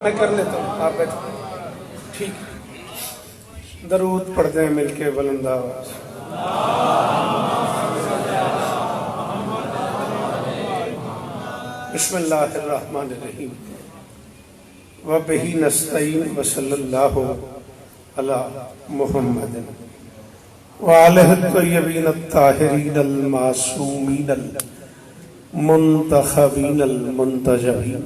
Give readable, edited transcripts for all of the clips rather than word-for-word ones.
मैं कर लेता हूँ, आप बैठो। ठीक, दरूद पढ़ते हैं मिलके बुलंद आवाज। बिस्मिल्लाहिर्रहमानिर्रहीम व बिही नस्तईन व सल्लल्लाहु अला मुहम्मदिन व आलिहि तय्यबीन अत्ताहिरीन अल मासूमीन अल मुंतखबीन अल मुंतजबीन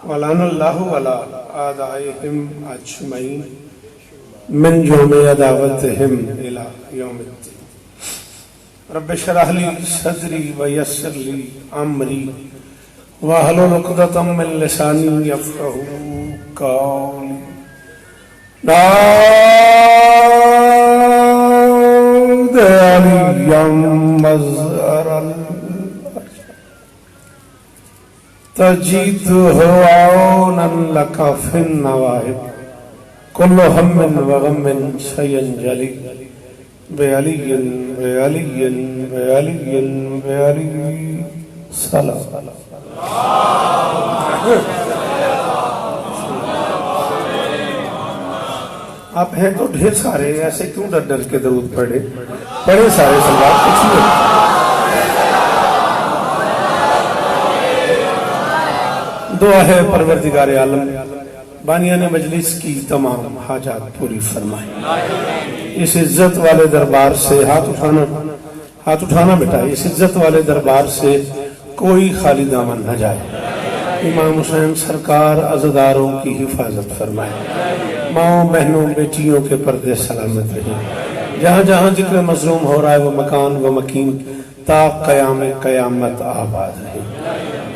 वलानल्लाहु अला आदाइहिम अजमईन मिन यौम अदावतिहिम इला यौमिद्दीन। रब्बि शरह ली सदरी व यस्सिर ली अमरी वहलुल उक़दतम मिन लिसानी यफ़क़हू क़ौली। नादे अलिय्यम मज़हरल तजीदु हवाओनन लका फिन नवाइब कुल्लु हम्मिन व गम्मिन सयंजलि बेअलियन बेअलियन बेअलियन बेअली सलाम। आप हैं तो ढेर सारे, ऐसे क्यों डर डर के दरूद पढ़े सारे सलाम कुछ नहीं। दुआ है परवरदिगार आलम बानियाने मजलिस की तमाम हाजात पूरी फरमाए। इस इज्जत वाले दरबार से हाथ उठाना बेटा, इस इज्जत वाले दरबार से कोई खाली दामन न जाए। इमाम हुसैन सरकार अज़दारों की हिफाजत फरमाए। माओ बहनों बेटियों के पर्दे सलामत रहे। जहाँ जहाँ जिक्र मजलूम हो रहा है वो मकान व मकीन ता क़यामत आबाद रहे।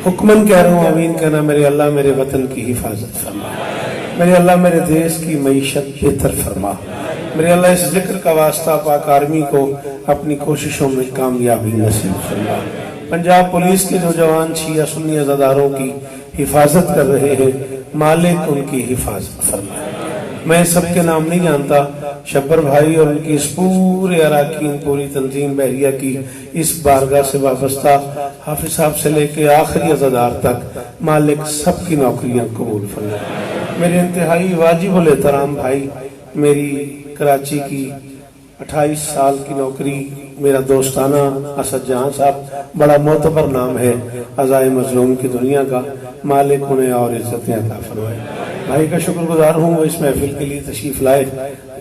हुक्मन कह रहा हूँ आमीन कहना। मेरे अल्लाह मेरे वतन की हिफाजत फरमा। मेरे अल्लाह मेरे देश की मईशत बेहतर फरमा। मेरे अल्लाह इस जिक्र का वास्ता पाक आर्मी को अपनी कोशिशों में कामयाबी नसीब फरमा। पंजाब पुलिस के जो जवान शिया सुन्नी अज़ादारों की हिफाजत कर रहे हैं, मालिक उनकी हिफाजत फरमा। मैं सबके नाम नहीं जानता, शब्बर भाई और उनकी इस पूरे अराकीन पूरी तंजीम बहरिया की इस बारगाह से वाबस्ता हाफिज साहब से लेके आखिरी अज़ादार तक मालिक सबकी नौकरियां कबूल फरमाए। मेरे इंतहाई वाजिबुल एहतराम भाई, मेरी कराची की 28 साल की नौकरी, मेरा दोस्ताना असद जहां साहब, बड़ा मोतबर नाम है अज़ाए मज़लूम की दुनिया का। मालिक उन्हें और इज्जतें अता फरमाए। भाई का शुक्रगुजार हूँ वो इस महफिल के लिए तशरीफ लाए।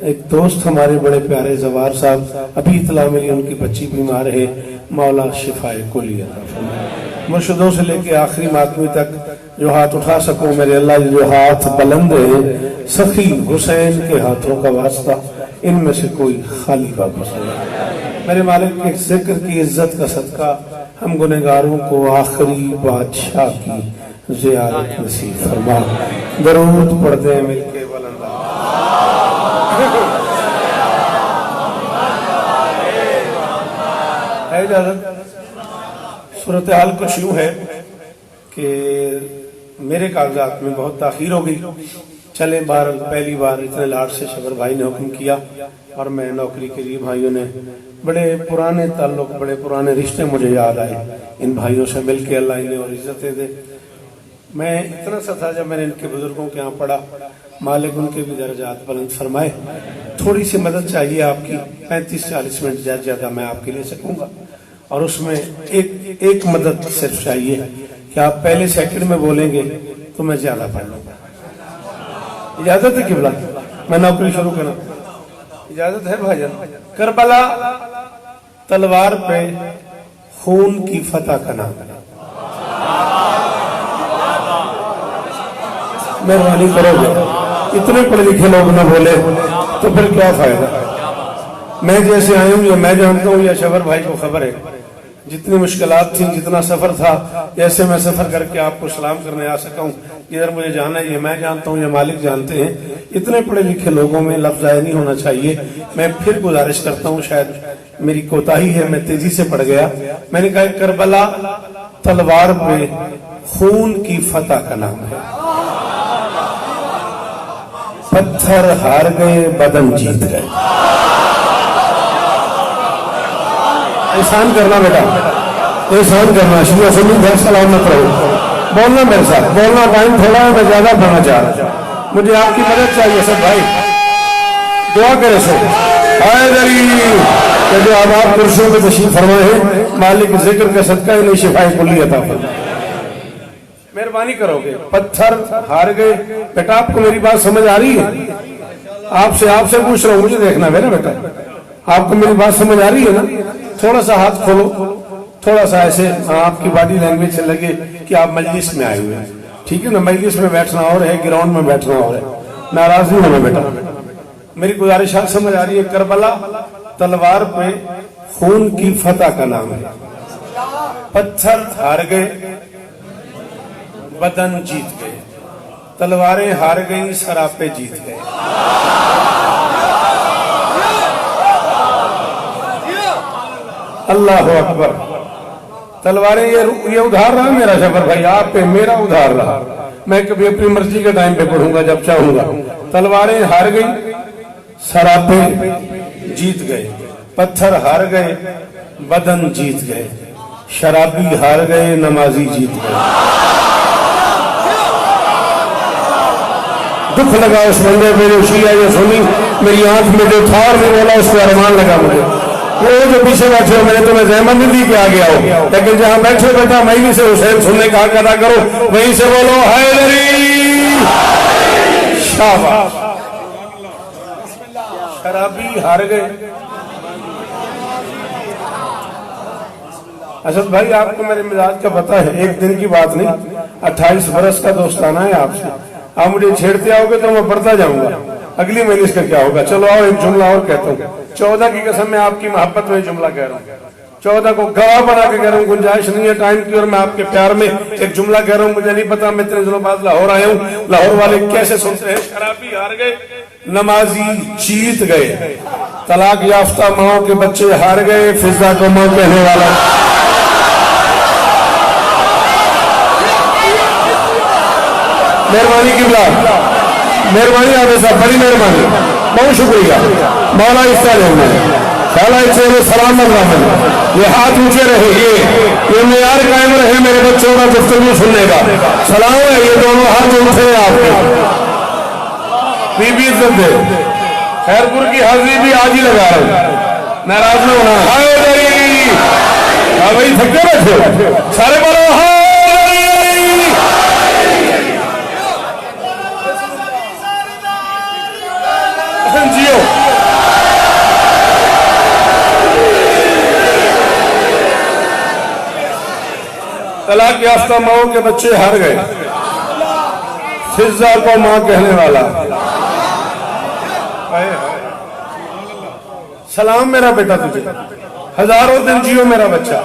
एक दोस्त हमारे बड़े प्यारे जवार साहब, अभी इतला मिली उनकी बच्ची बीमार है, मौला शिफाए कुली अता फरमाए। मुर्शिदों से लेके आखिरी मातमी तक जो हाथ उठा सको मेरे अल्लाह, जो हाथ बुलंद है सखी हुसैन के हाथों का वास्ता, इनमें से कोई खाली वापस नहीं। मेरे मालिक के जिक्र की इज्जत का सदका हम गुनहगारों को आखिरी बादशाह की ज़ियारत नसीब फरमा। दरूद पढ़ते हैं मिलके बुलंद आवाज़। सूरत हाल कुछ यूं है कि मेरे कागजात में बहुत ताखीर हो गई। चले बार पहली बार इतने लाड से शबर भाई ने हुक्म किया और मैं नौकरी के लिए, भाइयों ने बड़े पुराने ताल्लुक, बड़े पुराने रिश्ते मुझे याद आए। इन भाइयों से मिलके अल्लाह इन्हें और इज्जतें दे। मैं इतना सा था जब मैंने इनके बुजुर्गों के यहाँ पढ़ा, मालिक उनके भी दर्जात बुलंद फरमाए। थोड़ी सी मदद चाहिए आपकी, 35-40 मिनट ज्यादा मैं आपके लिए सकूंगा। और उसमें एक मदद सिर्फ चाहिए कि आप पहले सेकंड में बोलेंगे तो मैं ज्यादा पढ़ लूंगा। इजाजत है किबला? मैं नौकरी शुरू करूं, इजाजत है भाईजान? करबला तलवार पे खून की फतह का नाम है। मेहरबानी करोगे? इतने पढ़े लिखे लोग ना बोले तो फिर क्या फायदा? मैं जैसे आया हूँ या मैं जानता हूँ या शबर भाई को खबर है, जितनी मुश्किलात थी, जितना सफर था, जैसे मैं सफर करके आपको सलाम करने आ सका हूँ, इधर मुझे जाना है, ये मैं जानता हूँ, ये मालिक जानते हैं। इतने पढ़े लिखे लोगों में लफ्ज़ ज़ाया नहीं होना चाहिए। मैं फिर गुजारिश करता हूँ, शायद मेरी कोताही है, मैं तेजी से पढ़ गया। मैंने कहा करबला तलवार पे खून की फतह का नाम है। पत्थर हार गए, बदन जीत गए। एहसान करना बेटा, एहसान करना। शिया सुन्नी घर सलामत रहो। बोलना मेरे साथ, बोलना। टाइम थोड़ा है, मैं ज्यादा पढ़ना चाह रहा हूँ। मुझे आपकी मदद चाहिए सब भाई, दुआ करे सो हैदरी। जो अब आप कुर्सियों में तशरीफ फरमाए हैं, मालिक जिक्र का सदका इन्हें शिफाए कुल्ली अता फरमाए। मेहरबानी करोगे। पत्थर हार गए। बेटा आपको मेरी बात समझ आ रही है? आपसे पूछ रहा हूँ, मुझे देखना है ना बेटा, आपको मेरी बात समझ आ रही है ना? थोड़ा सा हाथ खोलो, थोड़ा सा ऐसे, आपकी बॉडी लैंग्वेज से लगे कि आप मजलिस में आए हुए हैं। ठीक है ना? मजलिस में बैठना और है, ग्राउंड में बैठना और है। नाराज नहीं होना बेटा, मेरी गुजारिश आप समझ आ रही है? करबला तलवार पे खून की फतह का नाम है। पत्थर हार गए, बदन जीत गए। तलवारें हार गई, सरापे जीत गए। अल्लाह अकबर। तलवारें ये उधार रहा मेरा शफर भाई, आप पे मेरा उधार रहा। मैं कभी अपनी मर्जी के टाइम पे पढ़ूंगा जब चाहूंगा। तलवारें हार गई, सरापे जीत गए। पत्थर हार गए, बदन जीत गए। शराबी हार गए, नमाजी जीत गए। दुख लगा उस बंदे पे जो शिया ये सुनी, मेरी आंख में जो था और नहीं बोला, उसको अरमान लगा मुझे। वो जो पीछे बैठे हो, मैंने तुम्हें जहमत नहीं दी कि आ गया हो, लेकिन जहां बैठे बेटा मई से हुसैन सुनने का हक अदा करो, वहीं से बोलो हैदरी। शाबाश। शराबी हार गए। असद भाई आपको मेरे मिजाज का पता है, एक दिन की बात नहीं, 28 बरस का दोस्ताना है आपसे। आप मुझे छेड़ते आओगे तो मैं बढ़ता जाऊंगा। अगली महीने का क्या होगा? चलो आओ एक जुमला और कहता हूँ। 14 की कसम मैं आपकी मोहब्बत में जुमला कह रहा हूँ। 14 को गवाह बना के कह रहा हूँ, गुंजाइश नहीं है टाइम की, और मैं आपके प्यार में एक जुमला कह रहा हूँ। मुझे नहीं पता, मैं इतने दिनों बाद लाहौर आया हूँ, लाहौर वाले कैसे सुनते हैं। शराबी हार गए, नमाजी जीत गए। तलाक याफ्ता माओ के बच्चे हार गए, फिजा को मां कहने वाला। मेहरबानी किबला, मेहरबानी आदे साहब, बड़ी मेहरबानी, बहुत शुक्रिया। मौला इफ्ता लेंगे, सलाम ये हाथ ऊंचे रहे, ये मेयार कायम रहे मेरे बच्चों का गुफ्तगू सुनने का। सलाम है, ये दोनों हाथ ऊंचे हैं आपके। बीबी इज्जत दे, खैरपुर की हाजिरी भी आज ही लगा रहा हूं, नाराज न होना। हाँ भाई थके बैठे सारे, बोलो हाँ जियो। तलाक याफ्ता माओ के बच्चे हार गए, फिजा को मां कहने वाला। सलाम मेरा बेटा तुझे, हजारों दिन जियो मेरा बच्चा।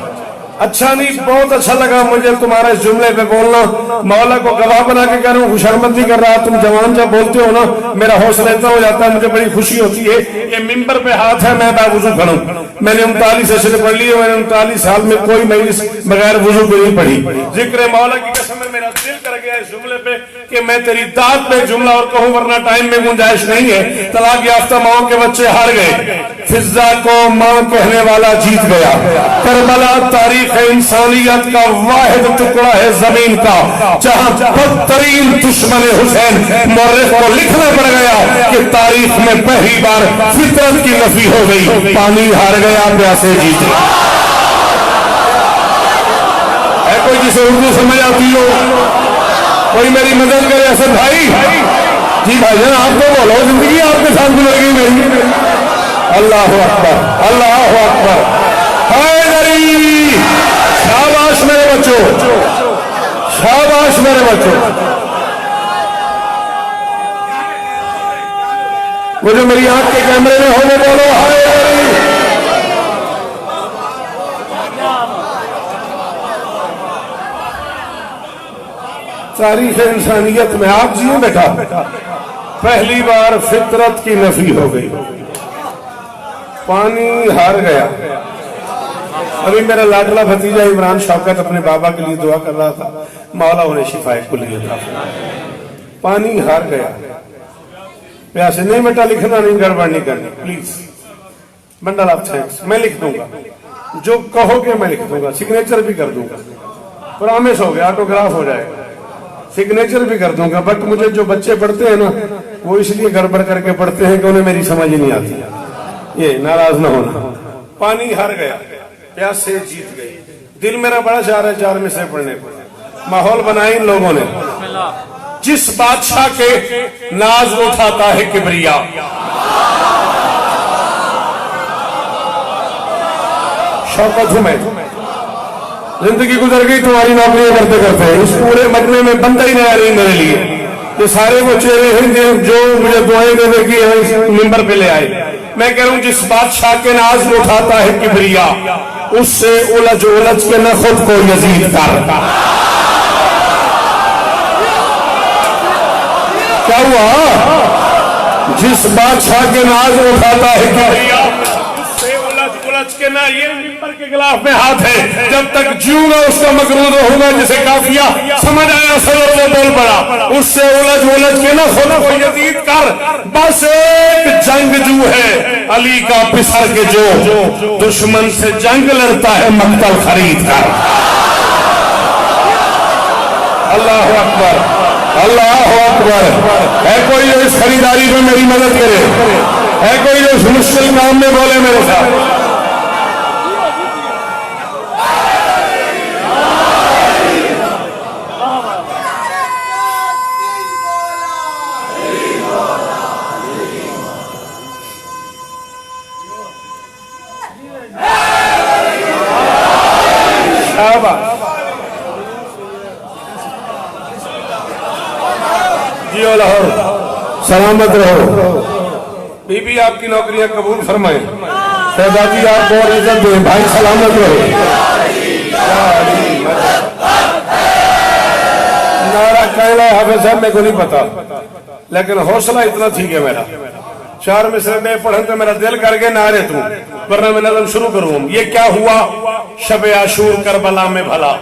अच्छा नहीं, बहुत अच्छा लगा मुझे तुम्हारे इस जुमले पे बोलना। मौला को गवाह बना के कह रहा हूँ, खुशरमंदी कर रहा। तुम जवान जब बोलते हो ना, मेरा हौसला इतना हो जाता है, मुझे बड़ी खुशी होती है। ये मिंबर पे हाथ है, मैं बावजू खड़ा हूँ। मैंने 39 ऐसे पढ़ ली है, मैंने 39 साल में कोई मजलिस बगैर वजू पे नहीं पढ़ी। जिक्र मौला की कसम में मेरा दिल कर गया इस जुमले पे कि मैं तेरी दाद पे जुमला और कहूँ, वरना टाइम में गुंजाइश नहीं है। तलाक याफ्ता माओ के बच्चे हार गए, फिजा को मां कहने वाला जीत गया। करबला तारीख इंसानियत का वाहिद टुकड़ा है जमीन का, जहां बदतरीन दुश्मन हुसैन मौर्रिख को लिखना पड़ गया कि तारीख में पहली बार फितरत की नफी हो गई। पानी हार गया, प्यासे जीत गए। है कोई जिसे उर्दू समझ आती हो? कोई मेरी मदद करे असद भाई? जी भाई जान, आप तो बोलो, जिंदगी आपके साथ गुजर गई मेरी। अल्लाह अकबर, अल्लाह अकबर। हैदरी, शाबाश मेरे बच्चों, शाबाश मेरे बच्चों। वो जो मेरी आंख के कैमरे में हो वो बोलो हैदरी। तारीख इंसानियत में आप जिए बेटा, पहली बार फितरत की नफी हो गई। पानी हार गया। अभी मेरा लाडला भतीजा इमरान शौकत अपने बाबा के लिए दुआ कर रहा था, मौला उन्हें शिफाए कुल्ली था। पानी हार गया, प्यासे नहीं बेटा, लिखना नहीं, गड़बड़ नहीं करनी प्लीज। बंडल ऑफ थैंक्स मैं लिख दूंगा, जो कहोगे मैं लिख दूंगा, सिग्नेचर भी कर दूंगा, प्रॉमिस हो गया, ऑटोग्राफ हो जाएगा। सिग्नेचर भी कर दूंगा, बट मुझे जो बच्चे पढ़ते हैं ना वो इसलिए गड़बड़ करके पढ़ते हैं कि उन्हें मेरी समझ ही नहीं आती। ये नाराज ना होना। पानी हार गया, प्यास से जीत गई, दिल मेरा बड़ा चाह रहा है 4 मिसरे पढ़ने को। माहौल बनाए इन लोगों ने। जिस बादशाह के नाज उठाता है किबरिया, शौकत हूं मैं, जिंदगी गुजर गई तुम्हारी नौकरियां करते करते, इस पूरे मजमे में बंदा ही नहीं आ रही मेरे लिए। ये सारे वो चेहरे हैं जो मुझे दुआएं देने की इस मिंबर पे ले आए। मैं कह रहा हूं जिस बादशाह के नाज उठाता है किबरिया, उससे उलझ उलझ के न खुद को यजीद कर। क्या हुआ? जिस बादशाह के नाज उठाता है किबरिया, उससे उलझ उलझ के ना, ये मिंबर के गिलाफ में हाथ है, जब तक जीऊंगा उसका मकरूर होगा। जिसे काफिया समझ आया सर वो बोल पड़ा, उससे उलझ उलझ के ना खुद को यजीद कर। बस एक जंगजू है अली का पिसर के जो दुश्मन से जंग लड़ता है मक्तल खरीद कर। अल्लाह अकबर, अल्लाह अकबर। है कोई जो इस खरीदारी में मेरी मदद करे? है कोई जो इस मुश्किल काम में बोले मेरे साथ? जियो लाहौर, सलामत रहो। बीबी आपकी नौकरियां कबूल फरमाए, शहजादी आप बहुत इज्जत दें, भाई सलामत रहो। नारा कहला हाफिज साहब मेरे को नहीं पता, लेकिन हौसला इतना ठीक है मेरा। 4 मिसरे में पढ़न तो मेरा दिल कर गया नारे तू, वरना मैं नज़म शुरू करूं। ये क्या हुआ शब आशूर करबला में भला,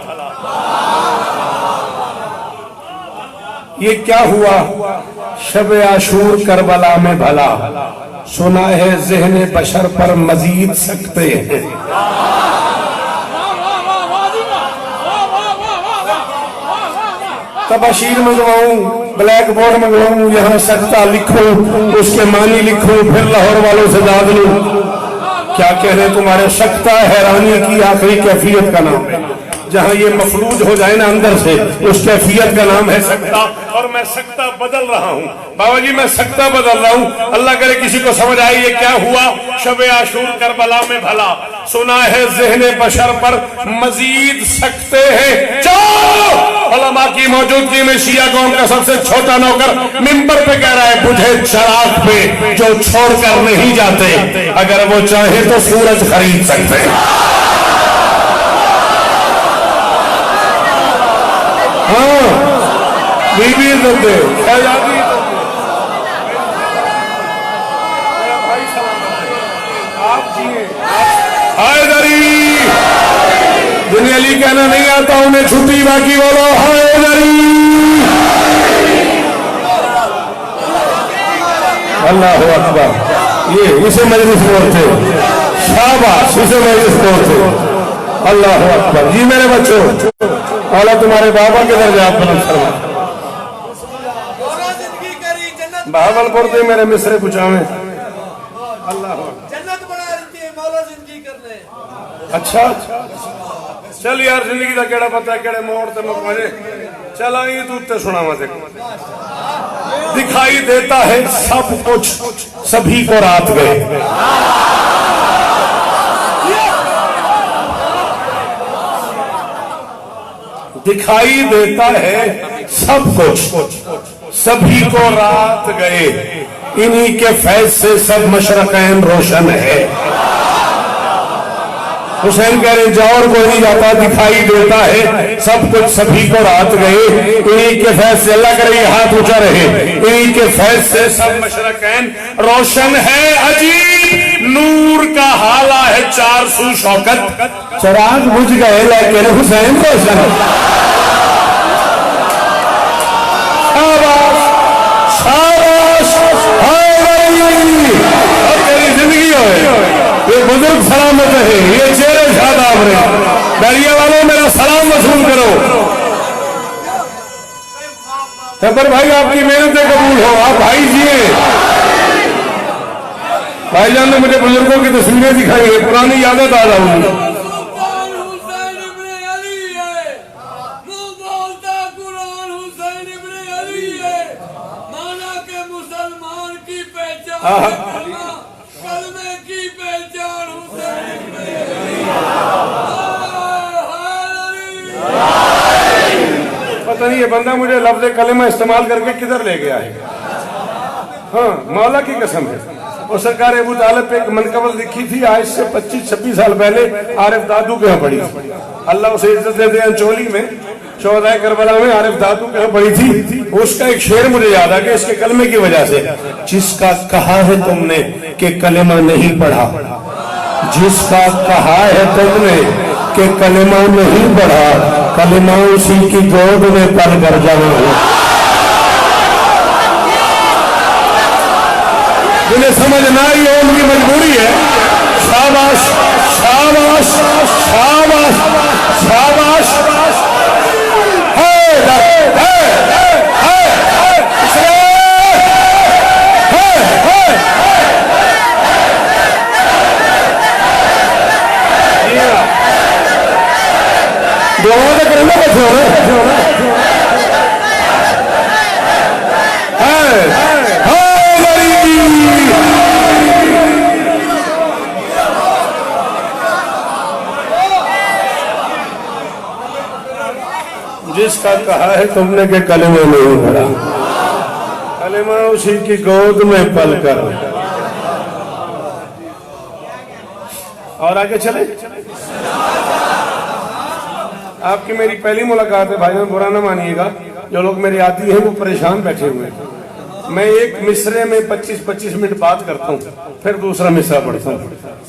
ये क्या हुआ शब आशूर करबला में भला, सुना है ज़हन बशर पर मजीद सकते हैं। तबशीर मंगवाऊं, ब्लैक बोर्ड मंगवाऊं, यहाँ सकता लिखूं, उसके मानी लिखूं, फिर लाहौर वालों से दाद लूं। क्या कहने तुम्हारे सकता हैरानी की आखिरी कैफियत का नाम है। जहां ये मफलूज हो जाए ना अंदर से, उस कैफियत का नाम है सकता। और मैं सकता बदल रहा हूँ बाबा जी, मैं सकता बदल रहा हूँ। अल्लाह करे किसी को समझ आए ये क्या हुआ शब आशूर करबला में भला, सुना है ज़हने बशर पर मजीद सकते हैं। जाओ उलमा की मौजूदगी में शिया कौम का सबसे छोटा नौकर मिंबर पे कह रहा है, बुझे चराग पे जो छोड़कर नहीं जाते, अगर वो चाहे तो सूरज खरीद सकते हैं। हाँ, बीबी दे, शहजादी आप जिए। हैदरी जिन्हें अली कहना नहीं आता उन्हें छुट्टी, बाकी बोलो हैदरी। अल्लाह अकबर। ये इसे मजलिस बोलते, शाबाश, इसे मजलिस बोलते। अल्लाह अकबर। जी मेरे बच्चों, औला तुम्हारे बाबा के दर्जे आप बुलंद फरमा। बहावलपुर से मेरे मिसरे पुछावे। अल्लाह जन्नत बना रही है मौला जिंदगी करने। अच्छा चल यार, जिंदगी का केड़ा पता है केड़े मोड़ ते मुक मजे। चल आई तू ते सुनावा देखो। दिखाई देता है सब कुछ सभी को रात गए, दिखाई देता है सब कुछ सभी को रात गए, इन्हीं के फैज से सब मशरक़ैन रोशन है। हुसैन कह रहे जाओ कोई नहीं जाता, दिखाई देता है सब कुछ सभी को रात गए, इन्हीं के फैज से, अल्लाह करे हाथ ऊंचा रहे, इन्हीं के फैज से सब मशरक़ैन रोशन है। अजीब नूर का हाला है 400 शौकत, चराग बुझ गए लेकिन हुसैन रोशन है। जिंदगी हो ये बुजुर्ग सलामत है, ये चेहरे शादाब रहे। बैरिया वालों मेरा सलाम वसूल करो। अकबर भाई, आपकी मेहनतें कबूल हो, आप भाई जिए। भाईजान ने मुझे बुजुर्गों की तस्वीरें दिखाई है, पुरानी यादें ताजा हुई। कलमे की पहचान पता नहीं ये बंदा मुझे लफ्ज़ कलमा इस्तेमाल करके किधर ले गया है। हाँ, मौला की कसम है। और सरकार अबू तालिब पे एक मनकबत लिखी थी आज से 25-26 साल पहले, आरिफ दादू के यहाँ पड़ी। अल्लाह उसे इज्जत देते हैं। चोली में शोहदाए करबला में आरिफ दादू के यहाँ पड़ी थी। उसका एक शेर मुझे याद आ गया इसके कलमे की वजह से। जिसका कहा है तुमने कि कलमा नहीं पढ़ा, जिसका कहा है तुमने कि कलमा नहीं पढ़ा, कलमा उसी की गोद में पढ़ कर जाना है। जिन्हें समझ ना आई हो उनकी मजबूरी है। शाबाश शाबाश शाबाश शाबाश। दुआ तो करना जिसका कहा है तुमने के कलमा नहीं पढ़ा, कलमा उसी की गोद में पल कर। और आगे चले। आपकी मेरी पहली मुलाकात है भाइयों, बुरा ना मानिएगा। जो लोग मेरे आदी हैं वो परेशान बैठे हुए हैं। मैं एक मिसरे में 25-25 मिनट बात करता हूँ, फिर दूसरा मिसरा पढ़ता हूँ।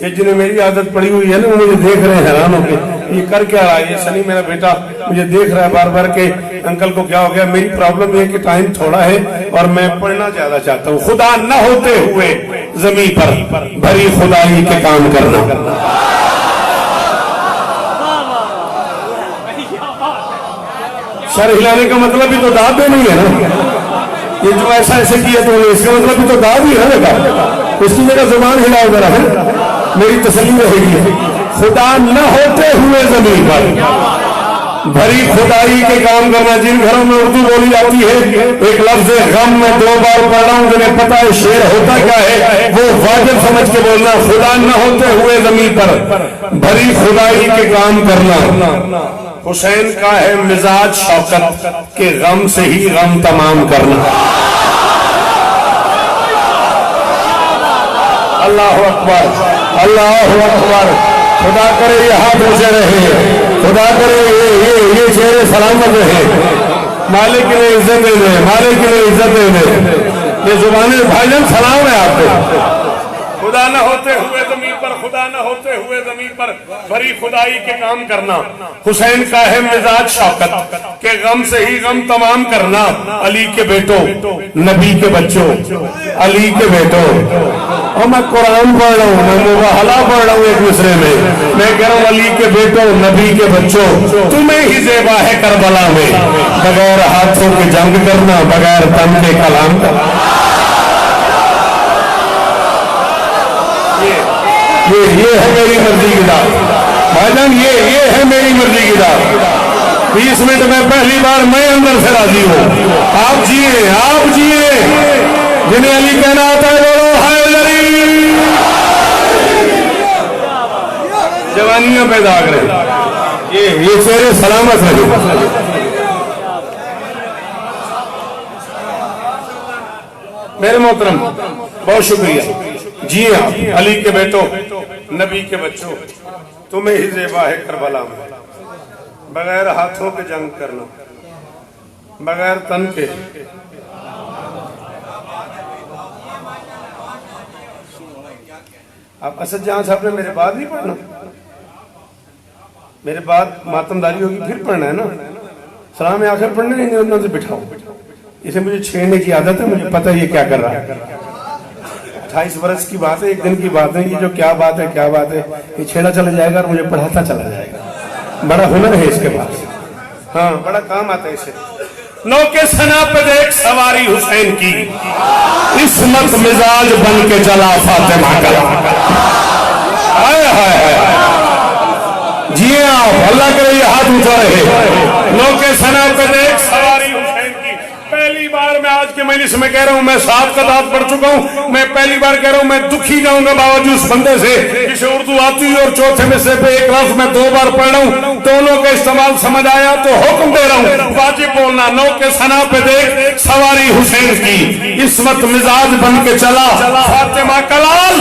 ये जिन्हें मेरी आदत पड़ी हुई है ना, वो मुझे देख रहे हैं हैरान होके, ये कर क्या रहा है। ये सनी मेरा बेटा मुझे देख रहा है बार बार के अंकल को क्या हो गया। मेरी प्रॉब्लम ये कि टाइम थोड़ा है और मैं पढ़ना ज्यादा चाहता हूँ। खुदा न होते हुए जमीन पर भरी खुदाई के काम करना। सर हिलाने का मतलब भी तो दाद नहीं है ना। ये जो ऐसा ऐसे किया तो इसका मतलब भी तो दाद ही है ना बेटा। इसकी जगह जुबान हिलाओ जरा है, मेरी तसल्ली रहेगी। खुदा न होते हुए जमीन पर भरी खुदाई के काम करना। जिन घरों में उर्दू बोली जाती है, एक लफ्ज गम में 2 बार पढ़ रहा हूं, जिन्हें पता है शेर होता क्या है, वो वाजिब समझ के बोलना। खुदा न होते हुए जमीन पर भरी खुदाई के काम करना। हुसैन का है मिजाज शौकत के गम से ही गम तमाम करना। अल्लाह अकबर अल्लाह अकबर। खुदा करे ये हाथ ऊंचे रहे, खुदा करे ये चेहरे सलामत रहे। मालिक ने इज्जत दे दे, मालिक ने इज्जत दे दे। ये जुबाने भाईजान सलाम है आपको। खुदा न होते हुए जमीन पर, खुदा न होते हुए जमीन पर भरी खुदाई के काम करना। हुसैन का है मिजाज शौकत के गम से ही गम तमाम करना। अली के बेटो नबी के बच्चों, अली के बेटो। और मैं कुरान पढ़ रहा हूँ, मैं मुबाहला पढ़ रहा हूँ एक दूसरे में। मैं कह रहा हूँ अली के बेटो नबी के बच्चों, तुम्हें ही ज़ेबा है करबला में बगैर हाथों के जंग करना, बगैर तन के कलाम करना। ये है मेरी मर्जी की दात भाईजान, ये है मेरी मर्जी की दात। 20 मिनट में पहली बार मैं अंदर से राजी हूँ। आप जिए, आप जिए। जिन्हें अली कहना आता है बोलो हाय अली। जवानियां पैदा करें, ये चेहरे सलामत रहे। मेरे मोहतरम बहुत शुक्रिया। जी हाँ, अली के बेटो नबी के बच्चों, तुम्हें ही ज़ेबा है करबला में बगैर हाथों के जंग करना, बगैर तन के। आप असद जहां साहब ने मेरे बाद नहीं पढ़ना, मेरे बाद मातमदारी होगी फिर पढ़ना है ना। सलाम आखिर पढ़ने नहीं उन्होंने से बिठाओ। इसे मुझे छेड़ने की आदत है, मुझे पता है ये क्या कर रहा है। 28 वर्ष की बात है, एक दिन की बात है। ये जो क्या बात है, क्या बात है, ये छेड़ा चला जाएगा और मुझे पढ़ाता चला जाएगा। बड़ा हुनर है इसके पास। हाँ, बड़ा काम आता है इसे। नौके सना पे देख सवारी हुसैन की, इस्मत मिजाज बन के चला फातिमा का। हाय हाय हाय, जी आप अल्लाह करे ये हाथ ऊंचा रहे। नौके सना पे देख सवारी हुसैन की। पहली बार मैं आज के मजलिस में कह रहा हूं, मैं 7 कदात पढ़ चुका हूं, मैं पहली बार कह रहा हूं, मैं दुखी जाऊंगा बावजूद उस बंदे से जिसे उर्दू आती है और चौथे मिसरे पे एक लफ्ज मैं 2 बार पढ़ रहा हूं, दोनों का इस्तेमाल समझ आया तो हुक्म दे रहा हूं, वाजिब बोलना। नौके सना पे देख सवारी हुसैन की, इस्मत मिजाज बन के चला फातिमा कलाल,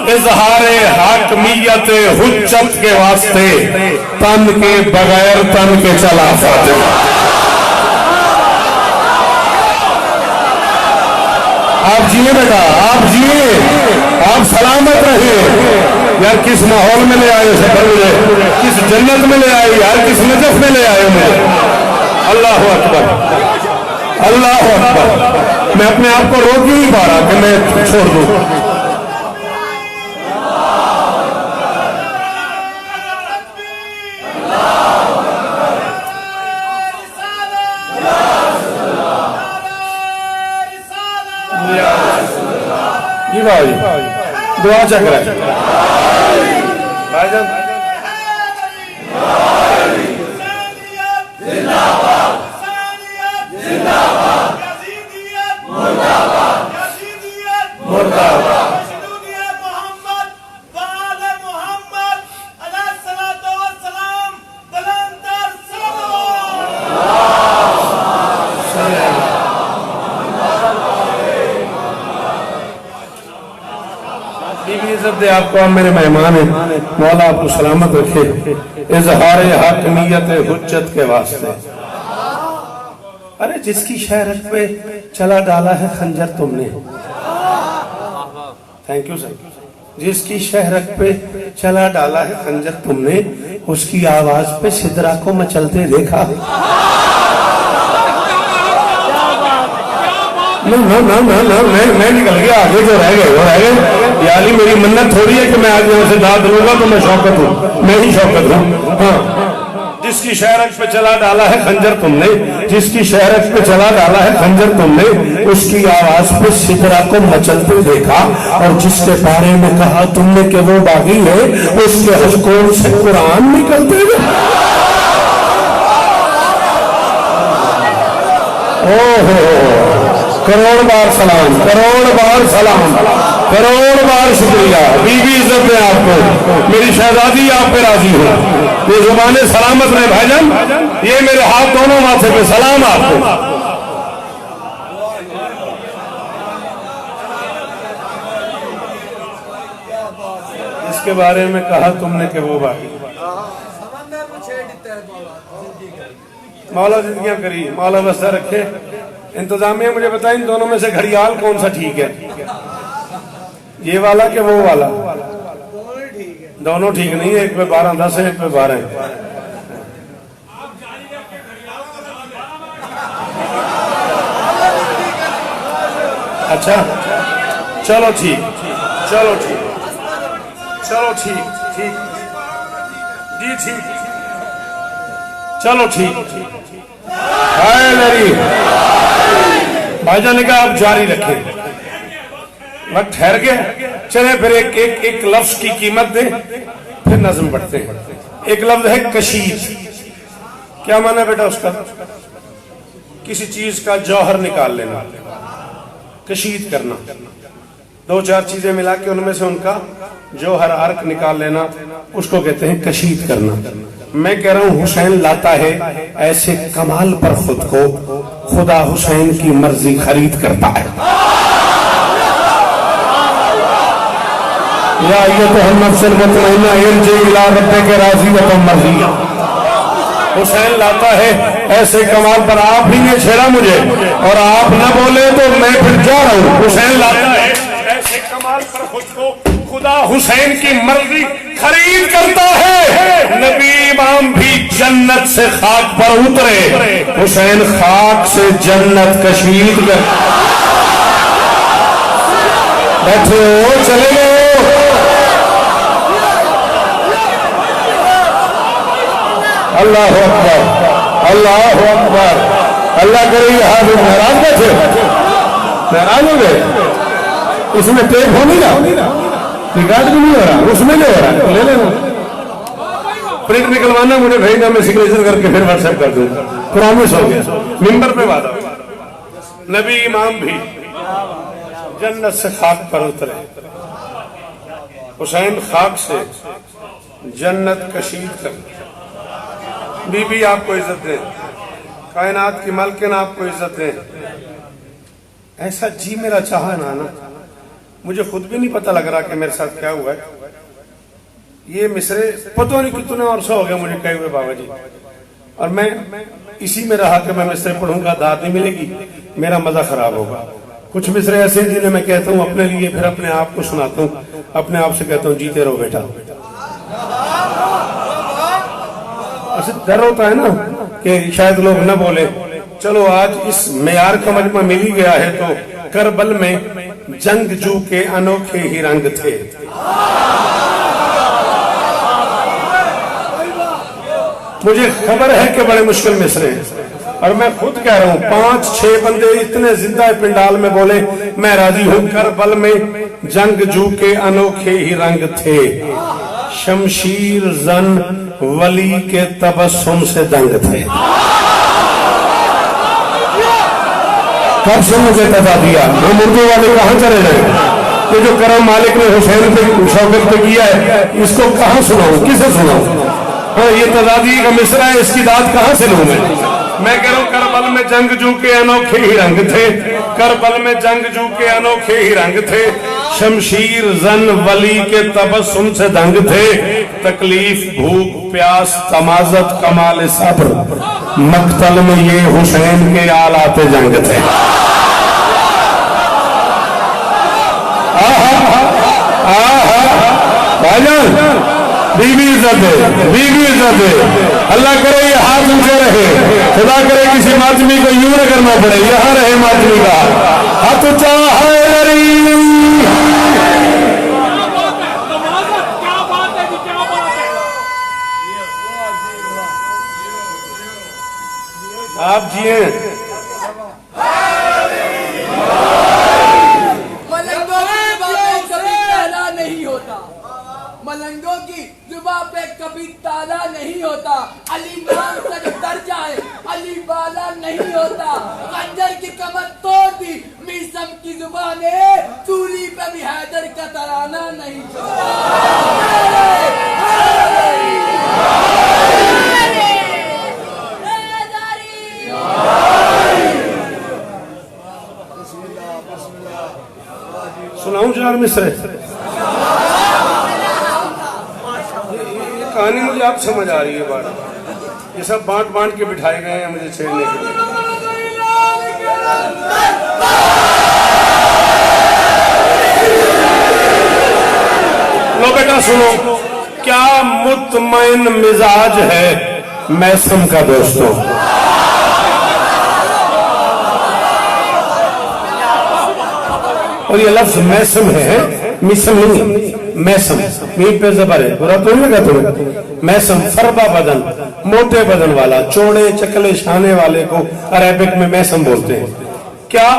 इजहारे हाकमियत हुज्जत के वास्ते तन के बगैर तन के चला फातिमा। आप जिए बेटा, आप जिए, आप सलामत रहे। यार किस माहौल में ले आए सफर मुझे, किस जन्नत में ले आए यार, किस नजफ में ले आए मुझे। अल्लाह अकबर, अल्लाह अकबर। मैं अपने आप को रोक ही नहीं पा रहा कि मैं छोड़ दूं। भाई दुआ चक रहा है भाईजान। इज्जत दे आपको, आप मेरे मेहमान हैं, मौला आपको सलामत रखे। इजहार हाकमियत हुज्जत के वास्ते। अरे जिसकी शहरत पे चला डाला है खंजर तुमने, थैंक यू सर। जिसकी शहरत पे चला डाला है खंजर तुमने, उसकी आवाज पे सिदरा को मचलते देखा। मैं निकल गया, आगे जो रह गए वो रह गए। यानी मेरी मन्नत थोड़ी है कि मैं आज यहाँ से दाद लूंगा तो मैं शौकत हूँ, मैं ही शौकत हूँ। हाँ, जिसकी शहरत पे चला डाला है खंजर तुमने, जिसकी शहरत पे चला डाला है खंजर तुमने, उसकी आवाज पे सिदरा को मचलते देखा। और जिसके बारे में कहा तुमने कि वो बागी है, उसके हजकों से कुरान निकलते हुए। ओहो, करोड़ बार सलाम, करोड़ बार सलाम, करोड़ बार शुक्रिया। बीबी इज्जत है आपको, मेरी शहजादी आप पे राजी हो। ये जुबाने सलामत रहे भाईजान, ये मेरे हाथ दोनों माथे पे सलाम आपको। इसके बारे में कहा तुमने कि वो बाकी मौला जिंदगियां करी, मौला बस्ता रखे। इंतजामिया मुझे बताए इन दोनों में से घड़ियाल कौन सा ठीक है, ये वाला कि वो वाला? दोनों ठीक नहीं है, एक पे 12-10 है, एक पे 12 है। अच्छा चलो ठीक, चलो ठीक, चलो ठीक, ठीक जी, ठीक, चलो ठीक। भाईजान ने कहा आप जारी रखें, वक्त ठहर गया, चले फिर एक लफ्ज की कीमत दे, फिर नज़्म पढ़ते हैं। एक लफ्ज है कशीद। क्या माना है बेटा उसका? किसी चीज का जौहर निकाल लेना, कशीद करना, 2-4 चीजें मिला के उनमें से उनका जौहर अर्क निकाल लेना, उसको कहते हैं कशीद करना। मैं कह रहा हूं हुसैन लाता है ऐसे कमाल पर खुद को, खुदा हुसैन की मर्जी खरीद करता है। या ये तो हम नफ्सल मुतमइन्ना इरजी इला रब्बिक राज़ियतन मर्ज़िया। हुसैन लाता है ऐसे कमाल पर, आप ही ने छेड़ा मुझे और आप न बोले तो मैं फिर जा रहा हूं। हुसैन लाता है ऐसे कमाल पर खुद को, खुदा हुसैन की मर्जी खरीद करता है। नबी इमाम भी जन्नत से खाक पर उतरे, हुसैन खाक से जन्नत कशीद कर। बैठे हो, चले गए, अल्लाह अकबर, अल्लाह अकबर। अल्लाह करे हाथ नाराज बैठे, नाराज हो गए। उसमें टेप हो नहीं रहा, रिकॉर्ड भी नहीं हो रहा, उसमें नहीं हो रहा, तो ले लेना। प्रिंट निकलवाना, मुझे भेजना, मैं सिग्नेचर करके फिर व्हाट्सएप कर दूंगा। प्रॉमिस हो गया, मिंबर पे वादा। नबी इमाम भी जन्नत से खाक पर उतरे, हुसैन खाक से जन्नत कशीद कर। बीबी आपको इज्जत दे, कायनात की मालकिन आपको इज्जत दे। ऐसा जी मेरा चाहा ना, मुझे खुद भी नहीं पता लग रहा कि मेरे साथ क्या हुआ है। ये मिसरे पता नहीं कितने अरसा हो गया मुझे कहे हुए बाबा जी, और मैं इसी में रहा कि मैं मिसरे पढ़ूंगा, दाद नहीं मिलेगी, मेरा मजा खराब होगा। कुछ मिसरे ऐसे जिन्हें मैं कहता हूँ अपने लिए, फिर अपने आप को सुनाता हूँ, अपने आप से कहता हूँ जीते रहो बेटा। ऐसे डर होता है ना कि शायद लोग न बोले। चलो आज इस मेयार का मजमा मिल ही गया है, तो करबल में जंगजू के अनोखे ही रंग थे। मुझे खबर है कि बड़े मुश्किल मिसरे हैं, और मैं खुद कह रहा हूं 5-6 बंदे इतने जिंदा पिंडाल में बोले मैं राजी हूं। करबल में जंगजू के अनोखे ही रंग थे, शमशीर जन वली के तबस्सुम से दंग थे। कब से मुझे बता दिया, हम उर्दू वाले कहां चले गए? ये जो करम मालिक ने हुसैन पे शौकत पे किया है, इसको कहां सुनाऊं, किसे सुनाऊं? हाँ, ये तजादी का मिसरा है, इसकी दाद कहां से लूं मैं कह रहा हूं करबल में जंगजू के अनोखे ही रंग थे, करबल में जंगजू के अनोखे ही रंग थे, शमशीर जन वली के तबस्सुम से दंग थे। तकलीफ भूख प्यास तमाजत कमाल सब्र, मक्तल में ये हुसैन के आलाते जंग थे। भाईजान बीवी इज्जत है, बीवी इज्जत है। अल्लाह करे ये हाथ ऊंचे रहे, खुदा करे किसी मातमी को यूं न करना पड़े, यहां रहे मातमी का हाथ ऊंचा है। आप जिए मलंगों की जुबान पे कभी ताला नहीं होता। अली नाम से जो दर्जा है अली वाला नहीं होता। खंजर की कमर तोड़ दी मीसम की जुबान है, चूली पे भी हैदर का तराना नहीं होता। सुनाऊं चार मिसरे? कहानी मुझे आप समझ आ रही है बात, ये सब बांट बांट के बिठाए गए हैं मुझे छेड़ने के लिए। लो बेटा सुनो, क्या मुतमईन मिजाज है मैसम का दोस्तों। और ये लफ्ज मैसम है, मिसम नहीं, मैसम मीट पे जबर है, बुरा तो नहीं लगा तुम्हें? मैसम फरबा बदन, मोटे बदन वाला, चौड़े चकले शाने वाले को अरेबिक में मैसम बोलते हैं। क्या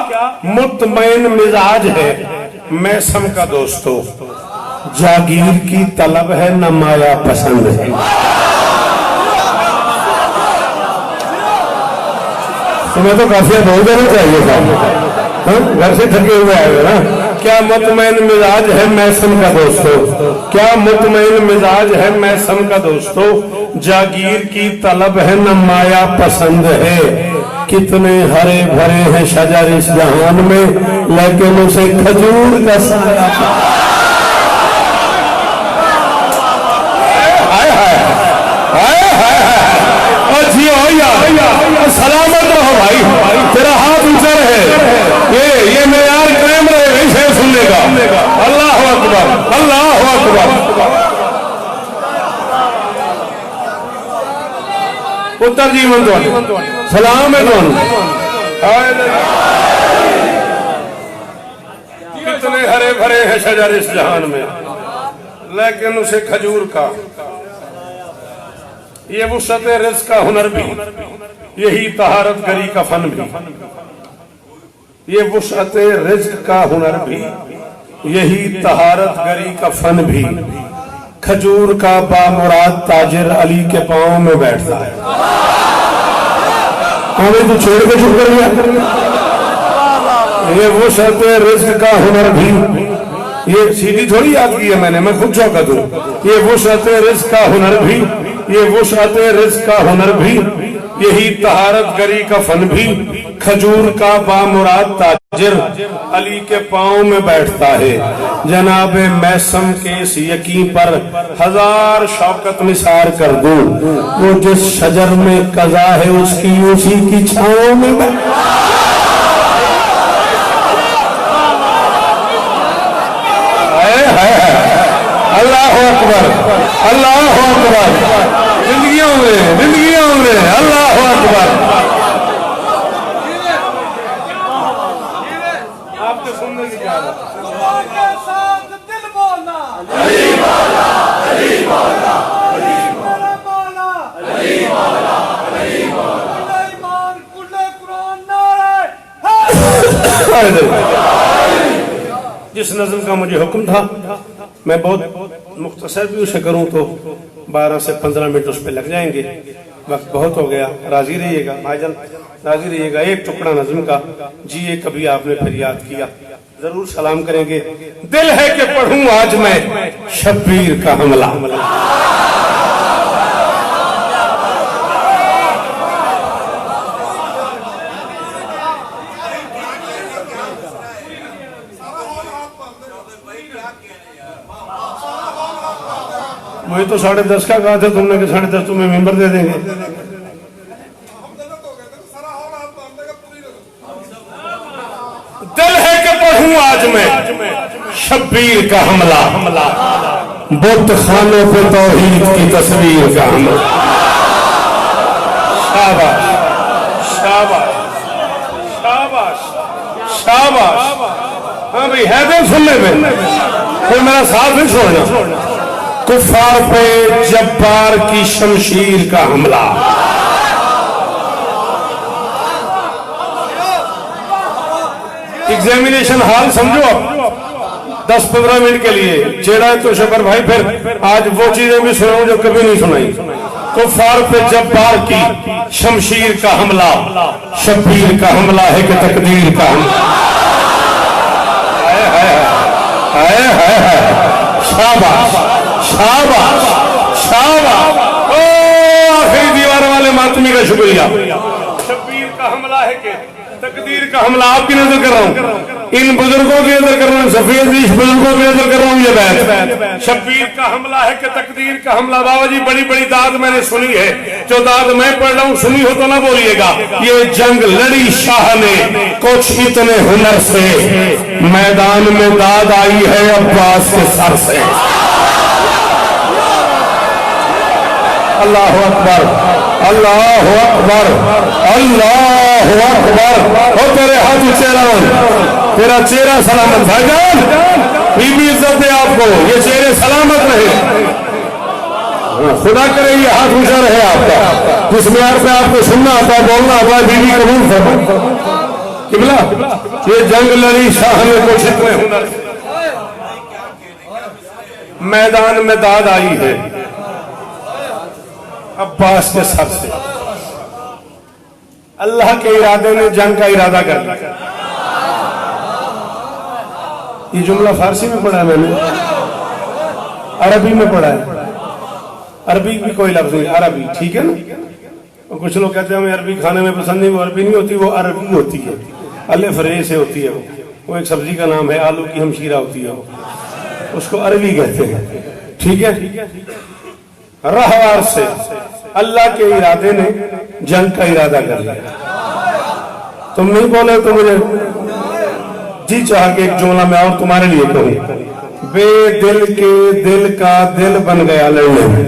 मुतमईन मिजाज है मैसम का दोस्तों, जागीर की तलब है न माया पसंद है। तुम्हें तो काफी बोल देना चाहिए था, घर से थके हुए आए ना। क्या मुतमईन मिजाज है मैसम का दोस्तों, क्या मुतमईन मिजाज है मैसम का दोस्तों, जागीर की तलब है न माया पसंद है। कितने हरे भरे हैं शजर इस जहान में, लेकिन उसे खजूर का साया। सलामत रहो भाई, तेरा हाथ ऊंचा रहे, ये मेयार कायम रहे इसे सुनने का। अल्लाह अकबर, अल्लाह अकबर। पुत्र जीवन तो सलाम है कौन? कितने हरे भरे हैं शजर इस जहान में, लेकिन उसे खजूर का, ये वुसअत रिज़्क़ का हुनर भी यही तहारत गरी का फन भी, ये वुसअत रिज्क का हुनर भी, यही तहारत गरी का फन भी, खजूर का बामुराद ताजिर अली के पांव में बैठता है। हमें तो छोड़ के चुप कर दिया। ये वुसअत रिज्क का हुनर भी, ये सीधी थोड़ी याद की है मैंने, मैं खुद चौंका दूं। ये वुसअत रिज्क का हुनर भी, ये वुसअत रिज्क का हुनर भी, यही तहारत गरी का फन भी, खजूर का बामुराद ताजिर अली के पांव में बैठता है। जनाबे मैसम के इस यकीन पर हजार शौकत निसार कर दूं, वो जिस शजर में कजा है उसकी उसी की छांव में अल्लाह अकबर, अल्लाह अकबर, जिंदगियों में अल्लाह अकबर। आपके सुनने की क्या साथ दिल बोलना, अली मौला, अली मौला, अली मौला मौला, अली मौला, अली मौला, कुल्ले ईमान कुल्ले कुरान नारे। जिस नज़्म का मुझे हुक्म था मैं बहुत मुख्तसर भी उसे करूं तो 12 से 15 मिनट उस पर लग जाएंगे, वक्त बहुत हो गया। राजी रहिएगा भाईजान, राजी रहिएगा। एक टुकड़ा नज़्म का जी, ये कभी आपने फिर याद किया जरूर सलाम करेंगे। दिल है कि पढ़ूं आज मैं शब्बीर का हमला, मुझे तो 10:30 का कहा था तुमने कि 10:30 तुम्हें मेंबर दे देंगे। दिल है कि पढ़ूं आज मैं शब्बीर का हमला, बुत खानों पे तौहीद की तस्वीर का हमला। शाबाश शाबाश शाबाश शाबाश। हाँ भाई है तो सुनने में, कोई मेरा साथ नहीं छोड़ना। कुफार पे जब्बार की शमशीर का हमला, एग्जामिनेशन हॉल समझो आप 10-15 मिनट के लिए चेहरा है तो शुक्र भाई, फिर आज वो चीजें भी सुनाऊं जो कभी नहीं सुनाई। कुफार पे जब्बार की शमशीर का हमला, शब्बीर का हमला है कि तकदीर का हमला। शाबाश शाबाश शाबाश। ओ आखिरी दीवार वाले मातमी का शुक्रिया। शब्बीर का हमला है कि तकदीर का हमला। आपकी नजर कर रहा हूँ, इन बुजुर्गों की नजर कर रहा हूँ, सफेद बुजुर्गों की नजर कर रहा हूँ। ये बैत शब्बीर का हमला है कि तकदीर का हमला। बाबा जी बड़ी बड़ी दाद मैंने सुनी है, जो दाद मैं पढ़ रहा हूँ सुनी हो तो ना बोलिएगा। ये जंग लड़ी शाह ने कुछ इतने हुनर से, मैदान में दाद आई है अब्बास के सर से। अल्लाह अकबर, अल्लाह अकबर, अल्लाह अकबर। और तेरे हाथ चेहरा, तेरा चेहरा सलामत भाईजान, बीबी इज्जत दे आपको, ये चेहरे सलामत रहे। खुदा करे ये हाथ ऊंचा रहे आपका, जिस म्यार पे आपको सुनना आता, बोलना आता, बीबी कबूल फरमा। किबला ये जंग लड़ी शाह ने कुछ इतने हुनर, मैदान में दाद आई है अब्बास के सर से। अल्लाह के इरादे ने जंग का इरादा कर लिया। ये जुमला फारसी में पढ़ा है मैंने, अरबी में पढ़ा है। अरबी भी कोई लफ्ज नहीं, अरबी ठीक है ना। और कुछ लोग कहते हैं हमें अरबी खाने में पसंद नहीं, वो अरबी नहीं होती, वो अरबी होती है। अलिफ रे से होती है वो एक सब्जी का नाम है, आलू की हमशीरा होती है, उसको अरबी कहते हैं। ठीक है, रहवार से अल्लाह के इरादे ने जंग का इरादा कर लिया। तुम नहीं बोले तो मुझे जी चाह के एक जुमला में और तुम्हारे लिए कहूं। बेदिल के दिल का दिल बन गया लड़ने में।